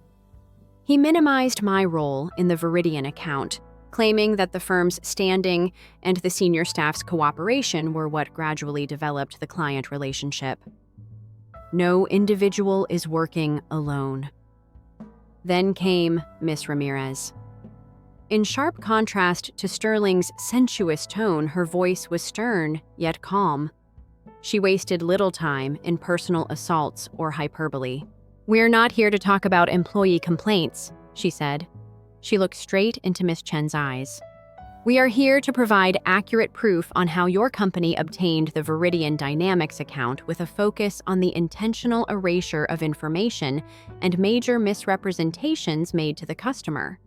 [SPEAKER 1] He minimized my role in the Viridian account, claiming that the firm's standing and the senior staff's cooperation were what gradually developed the client relationship. No individual is working alone. Then came Miss Ramirez. In sharp contrast to Sterling's sensuous tone, her voice was stern, yet calm. She wasted little time in personal assaults or hyperbole. "We're not here to talk about employee complaints," she said. She looked straight into Miss Chen's eyes. "We are here to provide accurate proof on how your company obtained the Viridian Dynamics account with a focus on the intentional erasure of information and major misrepresentations made to the customer."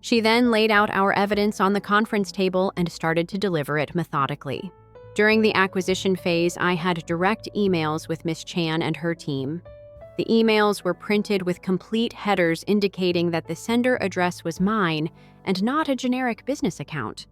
[SPEAKER 1] She then laid out our evidence on the conference table and started to deliver it methodically. During the acquisition phase, I had direct emails with Miss Chan and her team. The emails were printed with complete headers indicating that the sender address was mine and not a generic business account.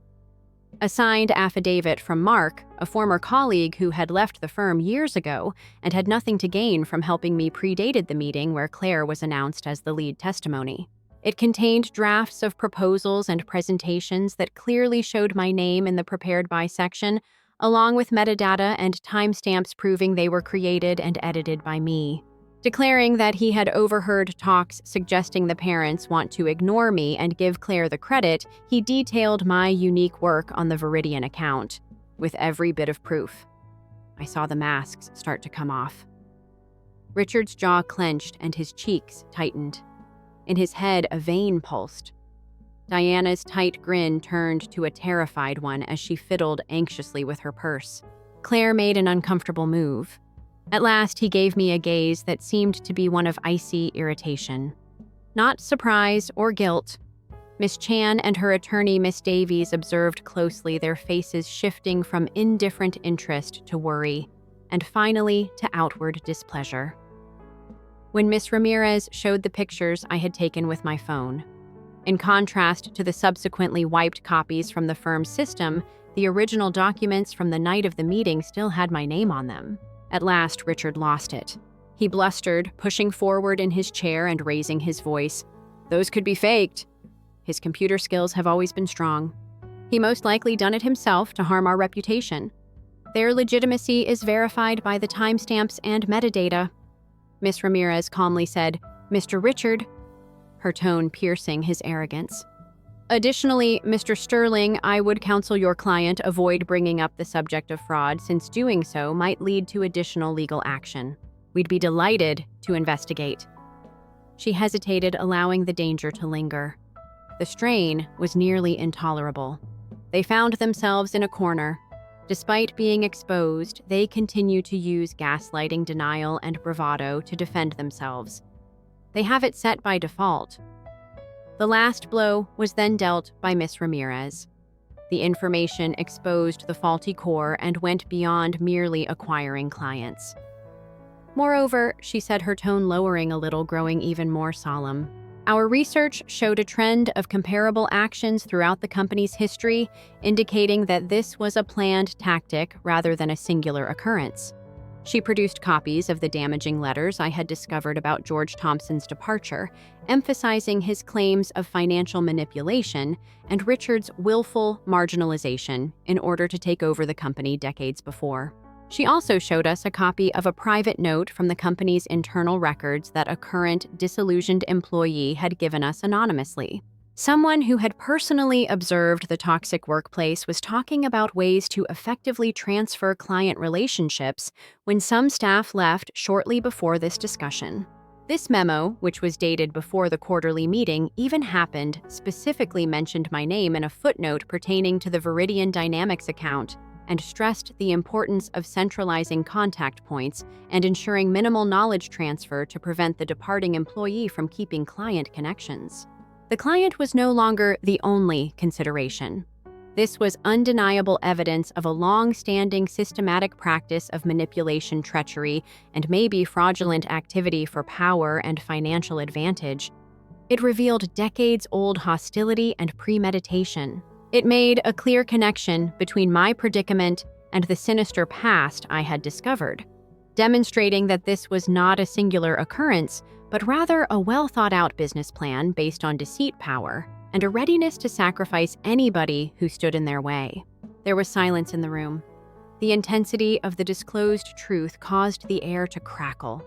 [SPEAKER 1] A signed affidavit from Mark, a former colleague who had left the firm years ago and had nothing to gain from helping me, predated the meeting where Claire was announced as the lead testimony. It contained drafts of proposals and presentations that clearly showed my name in the prepared by section, along with metadata and timestamps proving they were created and edited by me. Declaring that he had overheard talks suggesting the parents want to ignore me and give Claire the credit, he detailed my unique work on the Viridian account, with every bit of proof. I saw the masks start to come off. Richard's jaw clenched and his cheeks tightened. In his head, a vein pulsed. Diana's tight grin turned to a terrified one as she fiddled anxiously with her purse. Claire made an uncomfortable move. At last, he gave me a gaze that seemed to be one of icy irritation. Not surprise or guilt. Miss Chan and her attorney, Miss Davies, observed closely, their faces shifting from indifferent interest to worry, and finally to outward displeasure. When Miss Ramirez showed the pictures I had taken with my phone, in contrast to the subsequently wiped copies from the firm's system, the original documents from the night of the meeting still had my name on them. At last, Richard lost it. He blustered, pushing forward in his chair and raising his voice. "Those could be faked. His computer skills have always been strong. He most likely done it himself to harm our reputation. Their legitimacy is verified by the timestamps and metadata." Miss Ramirez calmly said, "Mr. Richard," her tone piercing his arrogance. "Additionally, Mr. Sterling, I would counsel your client avoid bringing up the subject of fraud, since doing so might lead to additional legal action. We'd be delighted to investigate." She hesitated, allowing the danger to linger. The strain was nearly intolerable. They found themselves in a corner. Despite being exposed, they continue to use gaslighting, denial, and bravado to defend themselves. They have it set by default. The last blow was then dealt by Miss Ramirez. The information exposed the faulty core and went beyond merely acquiring clients. Moreover, she said, her tone lowering a little, growing even more solemn, "Our research showed a trend of comparable actions throughout the company's history, indicating that this was a planned tactic rather than a singular occurrence." She produced copies of the damaging letters I had discovered about George Thompson's departure, emphasizing his claims of financial manipulation and Richard's willful marginalization in order to take over the company decades before. She also showed us a copy of a private note from the company's internal records that a current disillusioned employee had given us anonymously. Someone who had personally observed the toxic workplace was talking about ways to effectively transfer client relationships when some staff left shortly before this discussion. This memo, which was dated before the quarterly meeting even happened, specifically mentioned my name in a footnote pertaining to the Viridian Dynamics account and stressed the importance of centralizing contact points and ensuring minimal knowledge transfer to prevent the departing employee from keeping client connections. The client was no longer the only consideration. This was undeniable evidence of a long-standing systematic practice of manipulation, treachery, and maybe fraudulent activity for power and financial advantage. It revealed decades-old hostility and premeditation. It made a clear connection between my predicament and the sinister past I had discovered, demonstrating that this was not a singular occurrence, but rather a well-thought-out business plan based on deceit power and a readiness to sacrifice anybody who stood in their way. There was silence in the room. The intensity of the disclosed truth caused the air to crackle.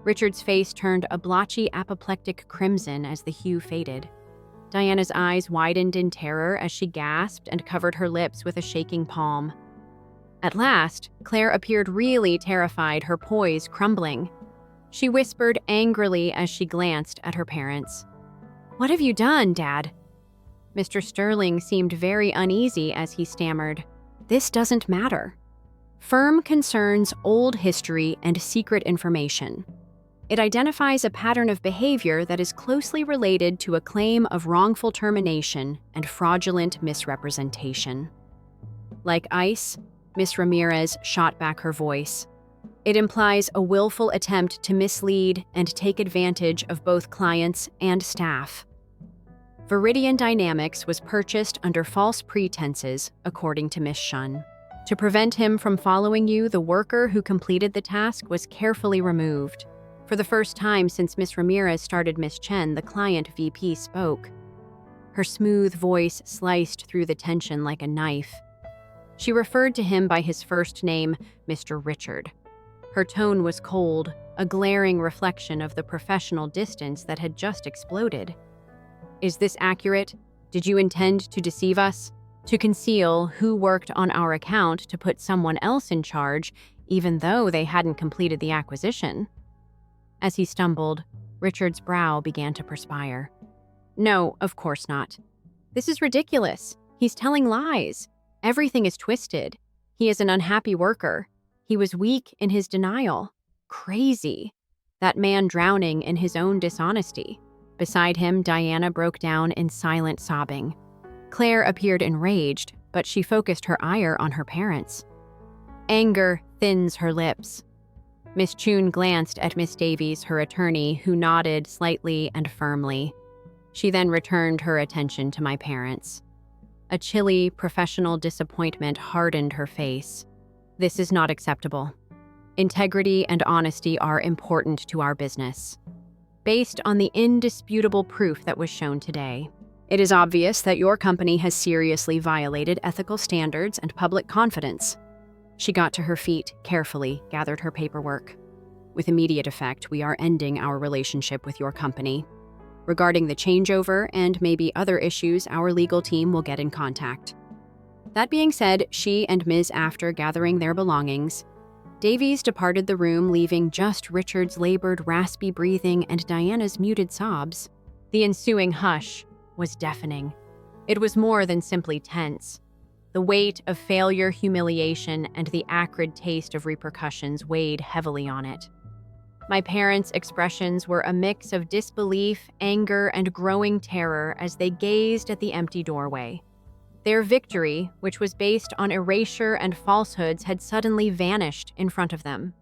[SPEAKER 1] Richard's face turned a blotchy, apoplectic crimson as the hue faded. Diana's eyes widened in terror as she gasped and covered her lips with a shaking palm. At last, Claire appeared really terrified, her poise crumbling. She whispered angrily as she glanced at her parents. "What have you done, Dad?" Mr. Sterling seemed very uneasy as he stammered, "This doesn't matter. Firm concerns old history and secret information. It identifies a pattern of behavior that is closely related to a claim of wrongful termination and fraudulent misrepresentation." Like ice, Miss Ramirez shot back her voice. "It implies a willful attempt to mislead and take advantage of both clients and staff." Viridian Dynamics was purchased under false pretenses, according to Miss Shun. To prevent him from following you, the worker who completed the task was carefully removed. For the first time since Miss Ramirez started Miss Chen, the client VP spoke. Her smooth voice sliced through the tension like a knife. She referred to him by his first name, Mr. Richard. Her tone was cold, a glaring reflection of the professional distance that had just exploded. Is this accurate? Did you intend to deceive us? To conceal who worked on our account to put someone else in charge, even though they hadn't completed the acquisition? As he stumbled, Richard's brow began to perspire. No, of course not. This is ridiculous. He's telling lies. Everything is twisted. He is an unhappy worker. He was weak in his denial. Crazy. That man drowning in his own dishonesty. Beside him, Diana broke down in silent sobbing. Claire appeared enraged, but she focused her ire on her parents. Anger thins her lips. Miss Chun glanced at Miss Davies, her attorney, who nodded slightly and firmly. She then returned her attention to my parents. A chilly, professional disappointment hardened her face. This is not acceptable. Integrity and honesty are important to our business. Based on the indisputable proof that was shown today, it is obvious that your company has seriously violated ethical standards and public confidence. She got to her feet, carefully gathered her paperwork. With immediate effect, we are ending our relationship with your company. Regarding the changeover and maybe other issues, our legal team will get in contact. That being said, she and Ms. After gathering their belongings, Davies departed the room, leaving just Richard's labored, raspy breathing and Diana's muted sobs. The ensuing hush was deafening. It was more than simply tense. The weight of failure, humiliation, and the acrid taste of repercussions weighed heavily on it. My parents' expressions were a mix of disbelief, anger, and growing terror as they gazed at the empty doorway. Their victory, which was based on erasure and falsehoods, had suddenly vanished in front of them.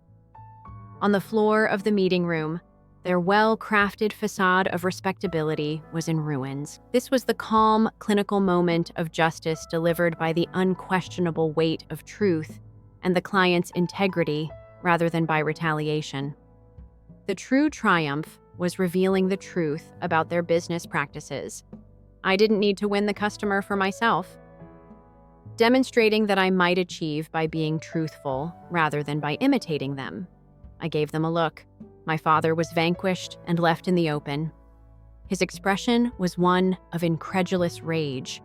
[SPEAKER 1] On the floor of the meeting room, their well-crafted facade of respectability was in ruins. This was the calm, clinical moment of justice delivered by the unquestionable weight of truth and the client's integrity rather than by retaliation. The true triumph was revealing the truth about their business practices. I didn't need to win the customer for myself. Demonstrating that I might achieve by being truthful rather than by imitating them. I gave them a look. My father was vanquished and left in the open. His expression was one of incredulous rage.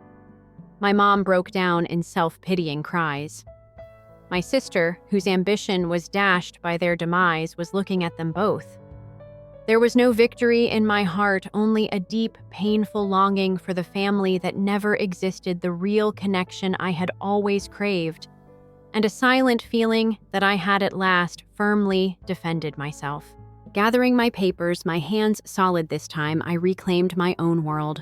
[SPEAKER 1] My mom broke down in self-pitying cries. My sister, whose ambition was dashed by their demise, was looking at them both. There was no victory in my heart, only a deep, painful longing for the family that never existed, the real connection I had always craved, and a silent feeling that I had at last firmly defended myself. Gathering my papers, my hands solid this time, I reclaimed my own world.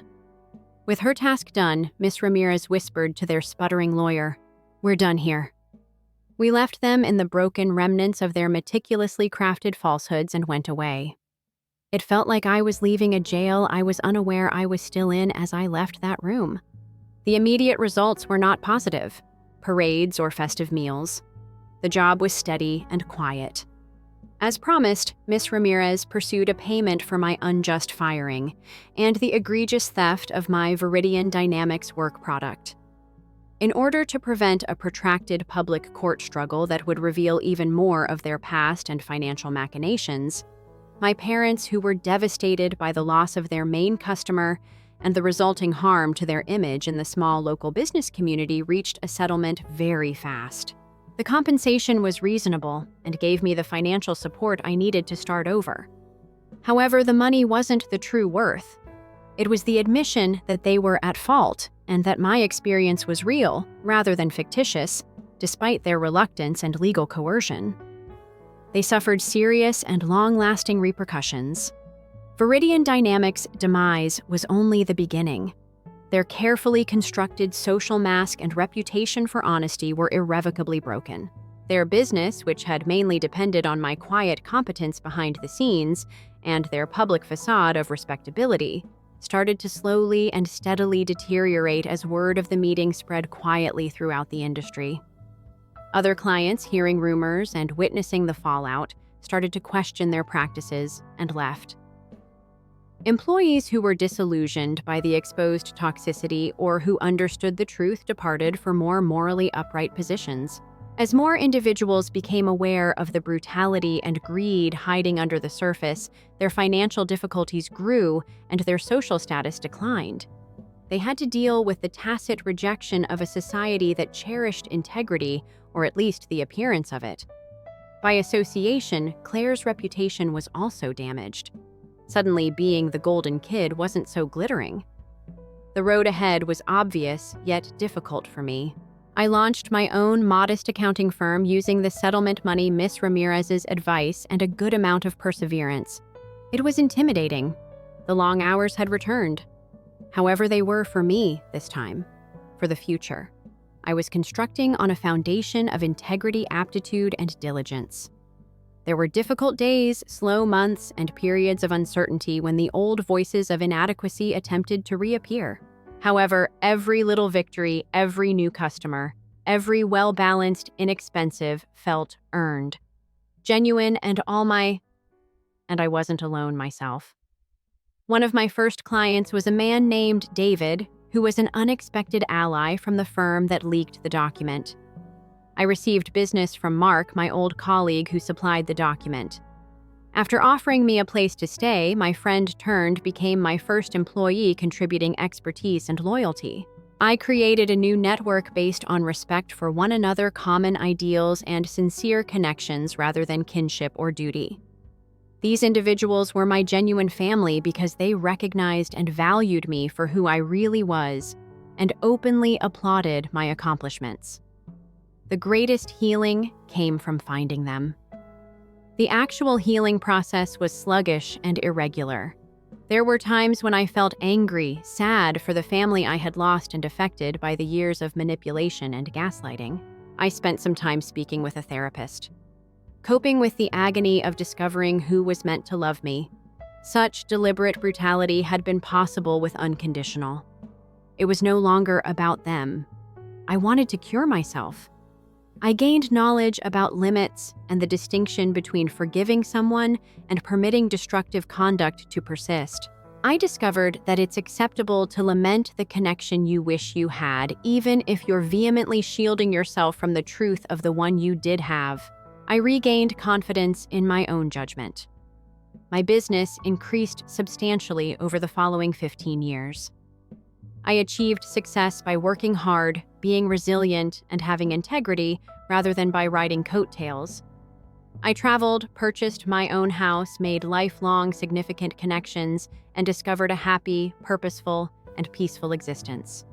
[SPEAKER 1] With her task done, Miss Ramirez whispered to their sputtering lawyer, "We're done here." We left them in the broken remnants of their meticulously crafted falsehoods and went away. It felt like I was leaving a jail I was unaware I was still in as I left that room. The immediate results were not positive, parades or festive meals. The job was steady and quiet. As promised, Miss Ramirez pursued a payment for my unjust firing and the egregious theft of my Viridian Dynamics work product. In order to prevent a protracted public court struggle that would reveal even more of their past and financial machinations, my parents, who were devastated by the loss of their main customer and the resulting harm to their image in the small local business community, reached a settlement very fast. The compensation was reasonable and gave me the financial support I needed to start over. However, the money wasn't the true worth. It was the admission that they were at fault and that my experience was real rather than fictitious, despite their reluctance and legal coercion. They suffered serious and long-lasting repercussions. Viridian Dynamics' demise was only the beginning. Their carefully constructed social mask and reputation for honesty were irrevocably broken. Their business, which had mainly depended on my quiet competence behind the scenes and their public facade of respectability, started to slowly and steadily deteriorate as word of the meeting spread quietly throughout the industry. Other clients, hearing rumors and witnessing the fallout, started to question their practices and left. Employees who were disillusioned by the exposed toxicity or who understood the truth departed for more morally upright positions. As more individuals became aware of the brutality and greed hiding under the surface, their financial difficulties grew and their social status declined. They had to deal with the tacit rejection of a society that cherished integrity, or at least the appearance of it. By association, Claire's reputation was also damaged. Suddenly, being the golden kid wasn't so glittering. The road ahead was obvious, yet difficult for me. I launched my own modest accounting firm using the settlement money Miss Ramirez's advice and a good amount of perseverance. It was intimidating. The long hours had returned. However, they were for me this time, for the future. I was constructing on a foundation of integrity, aptitude, and diligence. There were difficult days, slow months, and periods of uncertainty when the old voices of inadequacy attempted to reappear. However, every little victory, every new customer, every well-balanced, inexpensive, felt earned. Genuine and I wasn't alone myself. One of my first clients was a man named David, who was an unexpected ally from the firm that leaked the document. I received business from Mark, my old colleague who supplied the document. After offering me a place to stay, my friend turned became my first employee, contributing expertise and loyalty. I created a new network based on respect for one another, common ideals, and sincere connections rather than kinship or duty. These individuals were my genuine family because they recognized and valued me for who I really was and openly applauded my accomplishments. The greatest healing came from finding them. The actual healing process was sluggish and irregular. There were times when I felt angry, sad for the family I had lost and affected by the years of manipulation and gaslighting. I spent some time speaking with a therapist, coping with the agony of discovering who was meant to love me. Such deliberate brutality had been possible with unconditional. It was no longer about them. I wanted to cure myself. I gained knowledge about limits and the distinction between forgiving someone and permitting destructive conduct to persist. I discovered that it's acceptable to lament the connection you wish you had, even if you're vehemently shielding yourself from the truth of the one you did have. I regained confidence in my own judgment. My business increased substantially over the following 15 years. I achieved success by working hard, being resilient, and having integrity rather than by riding coattails. I traveled, purchased my own house, made lifelong significant connections, and discovered a happy, purposeful, and peaceful existence.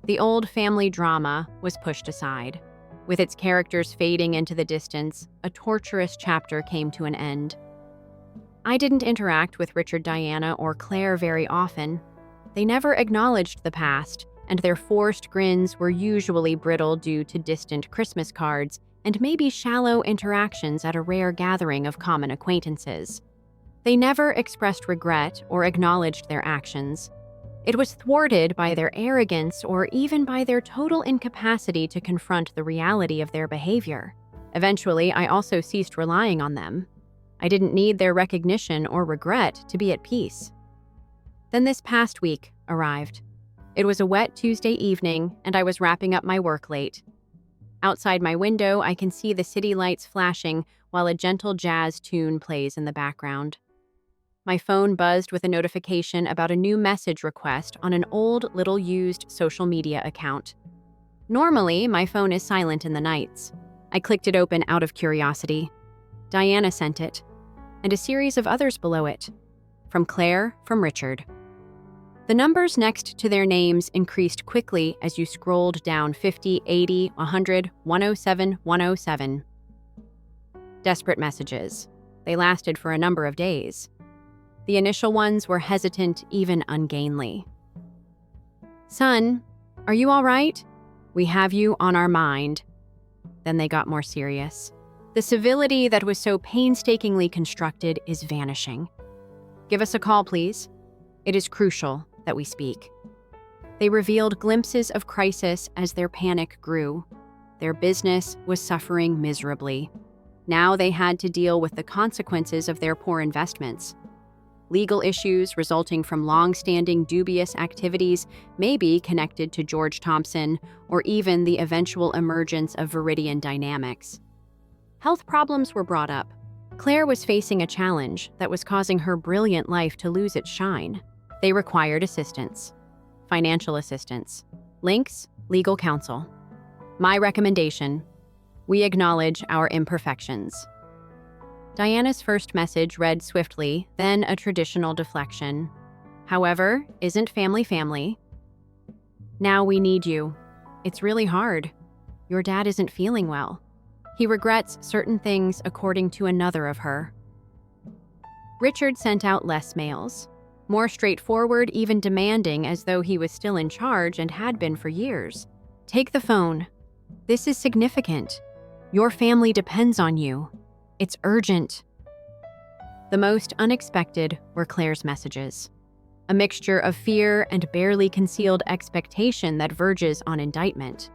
[SPEAKER 1] The old family drama was pushed aside. With its characters fading into the distance, a torturous chapter came to an end. I didn't interact with Richard, Diana, or Claire very often. They never acknowledged the past, and their forced grins were usually brittle due to distant Christmas cards and maybe shallow interactions at a rare gathering of common acquaintances. They never expressed regret or acknowledged their actions. It was thwarted by their arrogance or even by their total incapacity to confront the reality of their behavior. Eventually, I also ceased relying on them. I didn't need their recognition or regret to be at peace. Then this past week arrived. It was a wet Tuesday evening, and I was wrapping up my work late. Outside my window, I can see the city lights flashing while a gentle jazz tune plays in the background. My phone buzzed with a notification about a new message request on an old, little-used social media account. Normally, my phone is silent in the nights. I clicked it open out of curiosity. Diana sent it, and a series of others below it. From Claire, from Richard. The numbers next to their names increased quickly as you scrolled down 50, 80, 100, 107, 107. Desperate messages. They lasted for a number of days. The initial ones were hesitant, even ungainly. Son, are you all right? We have you on our mind. Then they got more serious. The civility that was so painstakingly constructed is vanishing. Give us a call, please. It is crucial that we speak. They revealed glimpses of crisis as their panic grew. Their business was suffering miserably. Now they had to deal with the consequences of their poor investments. Legal issues resulting from long-standing dubious activities may be connected to George Thompson or even the eventual emergence of Viridian Dynamics. Health problems were brought up. Claire was facing a challenge that was causing her brilliant life to lose its shine. They required assistance. Financial assistance. Links, legal counsel. My recommendation: we acknowledge our imperfections. Diana's first message read swiftly, then a traditional deflection. However, isn't family family? Now we need you. It's really hard. Your dad isn't feeling well. He regrets certain things according to another of her. Richard sent out less mails. More straightforward, even demanding, as though he was still in charge and had been for years. Take the phone. This is significant. Your family depends on you. It's urgent. The most unexpected were Claire's messages. A mixture of fear and barely concealed expectation that verges on indictment.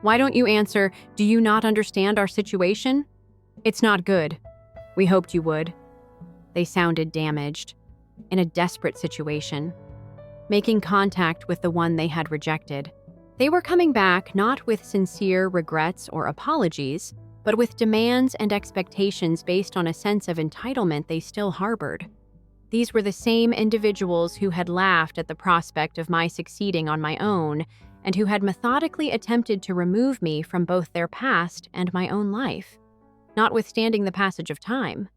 [SPEAKER 1] Why don't you answer, do you not understand our situation? It's not good. We hoped you would. They sounded damaged, in a desperate situation, making contact with the one they had rejected. They were coming back not with sincere regrets or apologies, but with demands and expectations based on a sense of entitlement they still harbored. These were the same individuals who had laughed at the prospect of my succeeding on my own, and who had methodically attempted to remove me from both their past and my own life, notwithstanding the passage of time.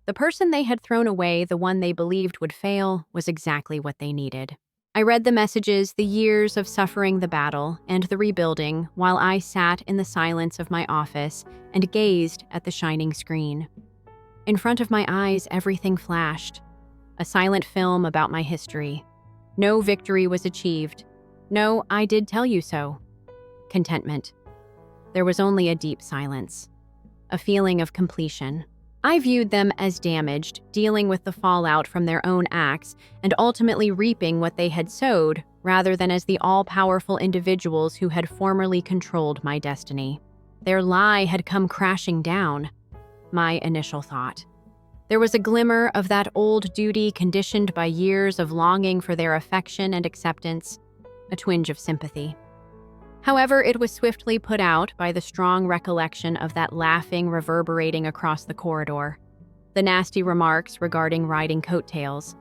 [SPEAKER 1] The person they had thrown away, the one they believed would fail, was exactly what they needed. I read the messages, the years of suffering the battle and the rebuilding, while I sat in the silence of my office and gazed at the shining screen. In front of my eyes, everything flashed. A silent film about my history. No victory was achieved. No, I did tell you so. Contentment. There was only a deep silence. A feeling of completion. I viewed them as damaged, dealing with the fallout from their own acts, and ultimately reaping what they had sowed, rather than as the all-powerful individuals who had formerly controlled my destiny. Their lie had come crashing down. My initial thought. There was a glimmer of that old duty conditioned by years of longing for their affection and acceptance, a twinge of sympathy. However, it was swiftly put out by the strong recollection of that laughing reverberating across the corridor, the nasty remarks regarding riding coattails.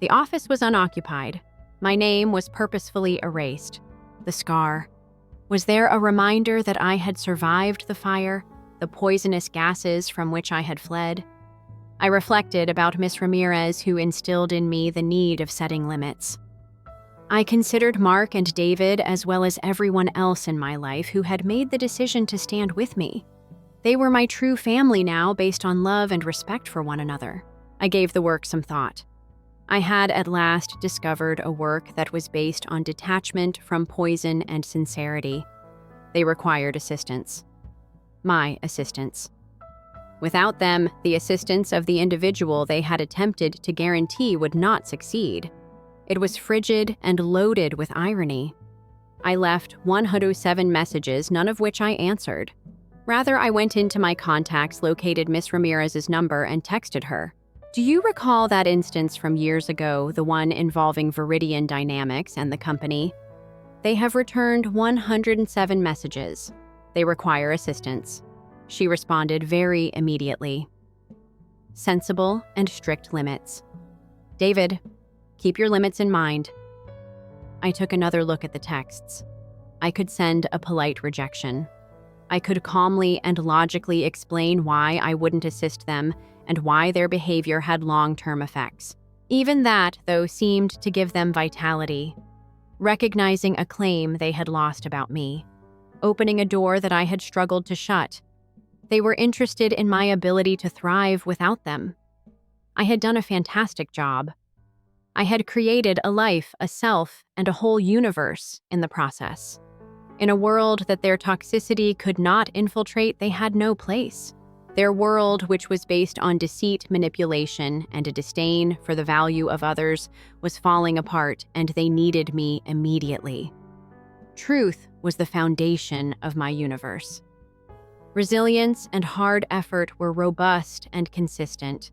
[SPEAKER 1] The office was unoccupied. My name was purposefully erased. The scar. Was there a reminder that I had survived the fire, the poisonous gases from which I had fled? I reflected about Miss Ramirez, who instilled in me the need of setting limits. I considered Mark and David, as well as everyone else in my life who had made the decision to stand with me. They were my true family now, based on love and respect for one another. I gave the work some thought. I had at last discovered a work that was based on detachment from poison and sincerity. They required assistance. My assistance. Without them, the assistance of the individual they had attempted to guarantee would not succeed. It was frigid and loaded with irony. I left 107 messages, none of which I answered. Rather, I went into my contacts, located Miss Ramirez's number, and texted her. Do you recall that instance from years ago, the one involving Viridian Dynamics and the company? They have returned 107 messages. They require assistance. She responded very immediately. Sensible and strict limits. David, keep your limits in mind. I took another look at the texts. I could send a polite rejection. I could calmly and logically explain why I wouldn't assist them and why their behavior had long-term effects. Even that, though, seemed to give them vitality, recognizing a claim they had lost about me, opening a door that I had struggled to shut. They were interested in my ability to thrive without them. I had done a fantastic job. I had created a life, a self, and a whole universe in the process. In a world that their toxicity could not infiltrate, they had no place. Their world, which was based on deceit, manipulation, and a disdain for the value of others, was falling apart, and they needed me immediately. Truth was the foundation of my universe. Resilience and hard effort were robust and consistent.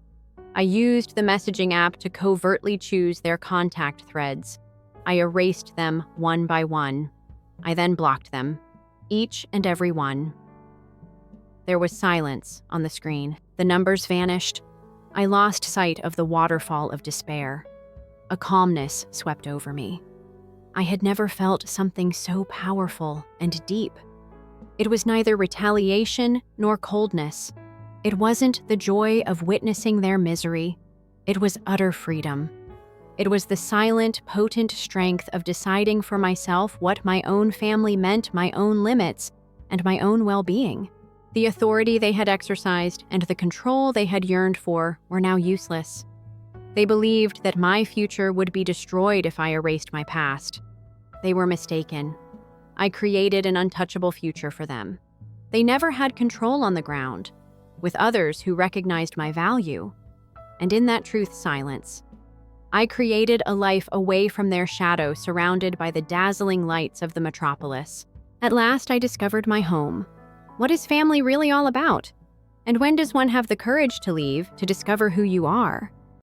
[SPEAKER 1] I used the messaging app to covertly choose their contact threads. I erased them one by one. I then blocked them, each and every one. There was silence on the screen. The numbers vanished. I lost sight of the waterfall of despair. A calmness swept over me. I had never felt something so powerful and deep. It was neither retaliation nor coldness. It wasn't the joy of witnessing their misery. It was utter freedom. It was the silent, potent strength of deciding for myself what my own family meant, my own limits, and my own well-being. The authority they had exercised and the control they had yearned for were now useless. They believed that my future would be destroyed if I erased my past. They were mistaken. I created an untouchable future for them. They never had control on the ground, with others who recognized my value. And in that truth silence, I created a life away from their shadow, surrounded by the dazzling lights of the metropolis. At last, I discovered my home. What is family really all about? And when does one have the courage to leave, to discover who you are?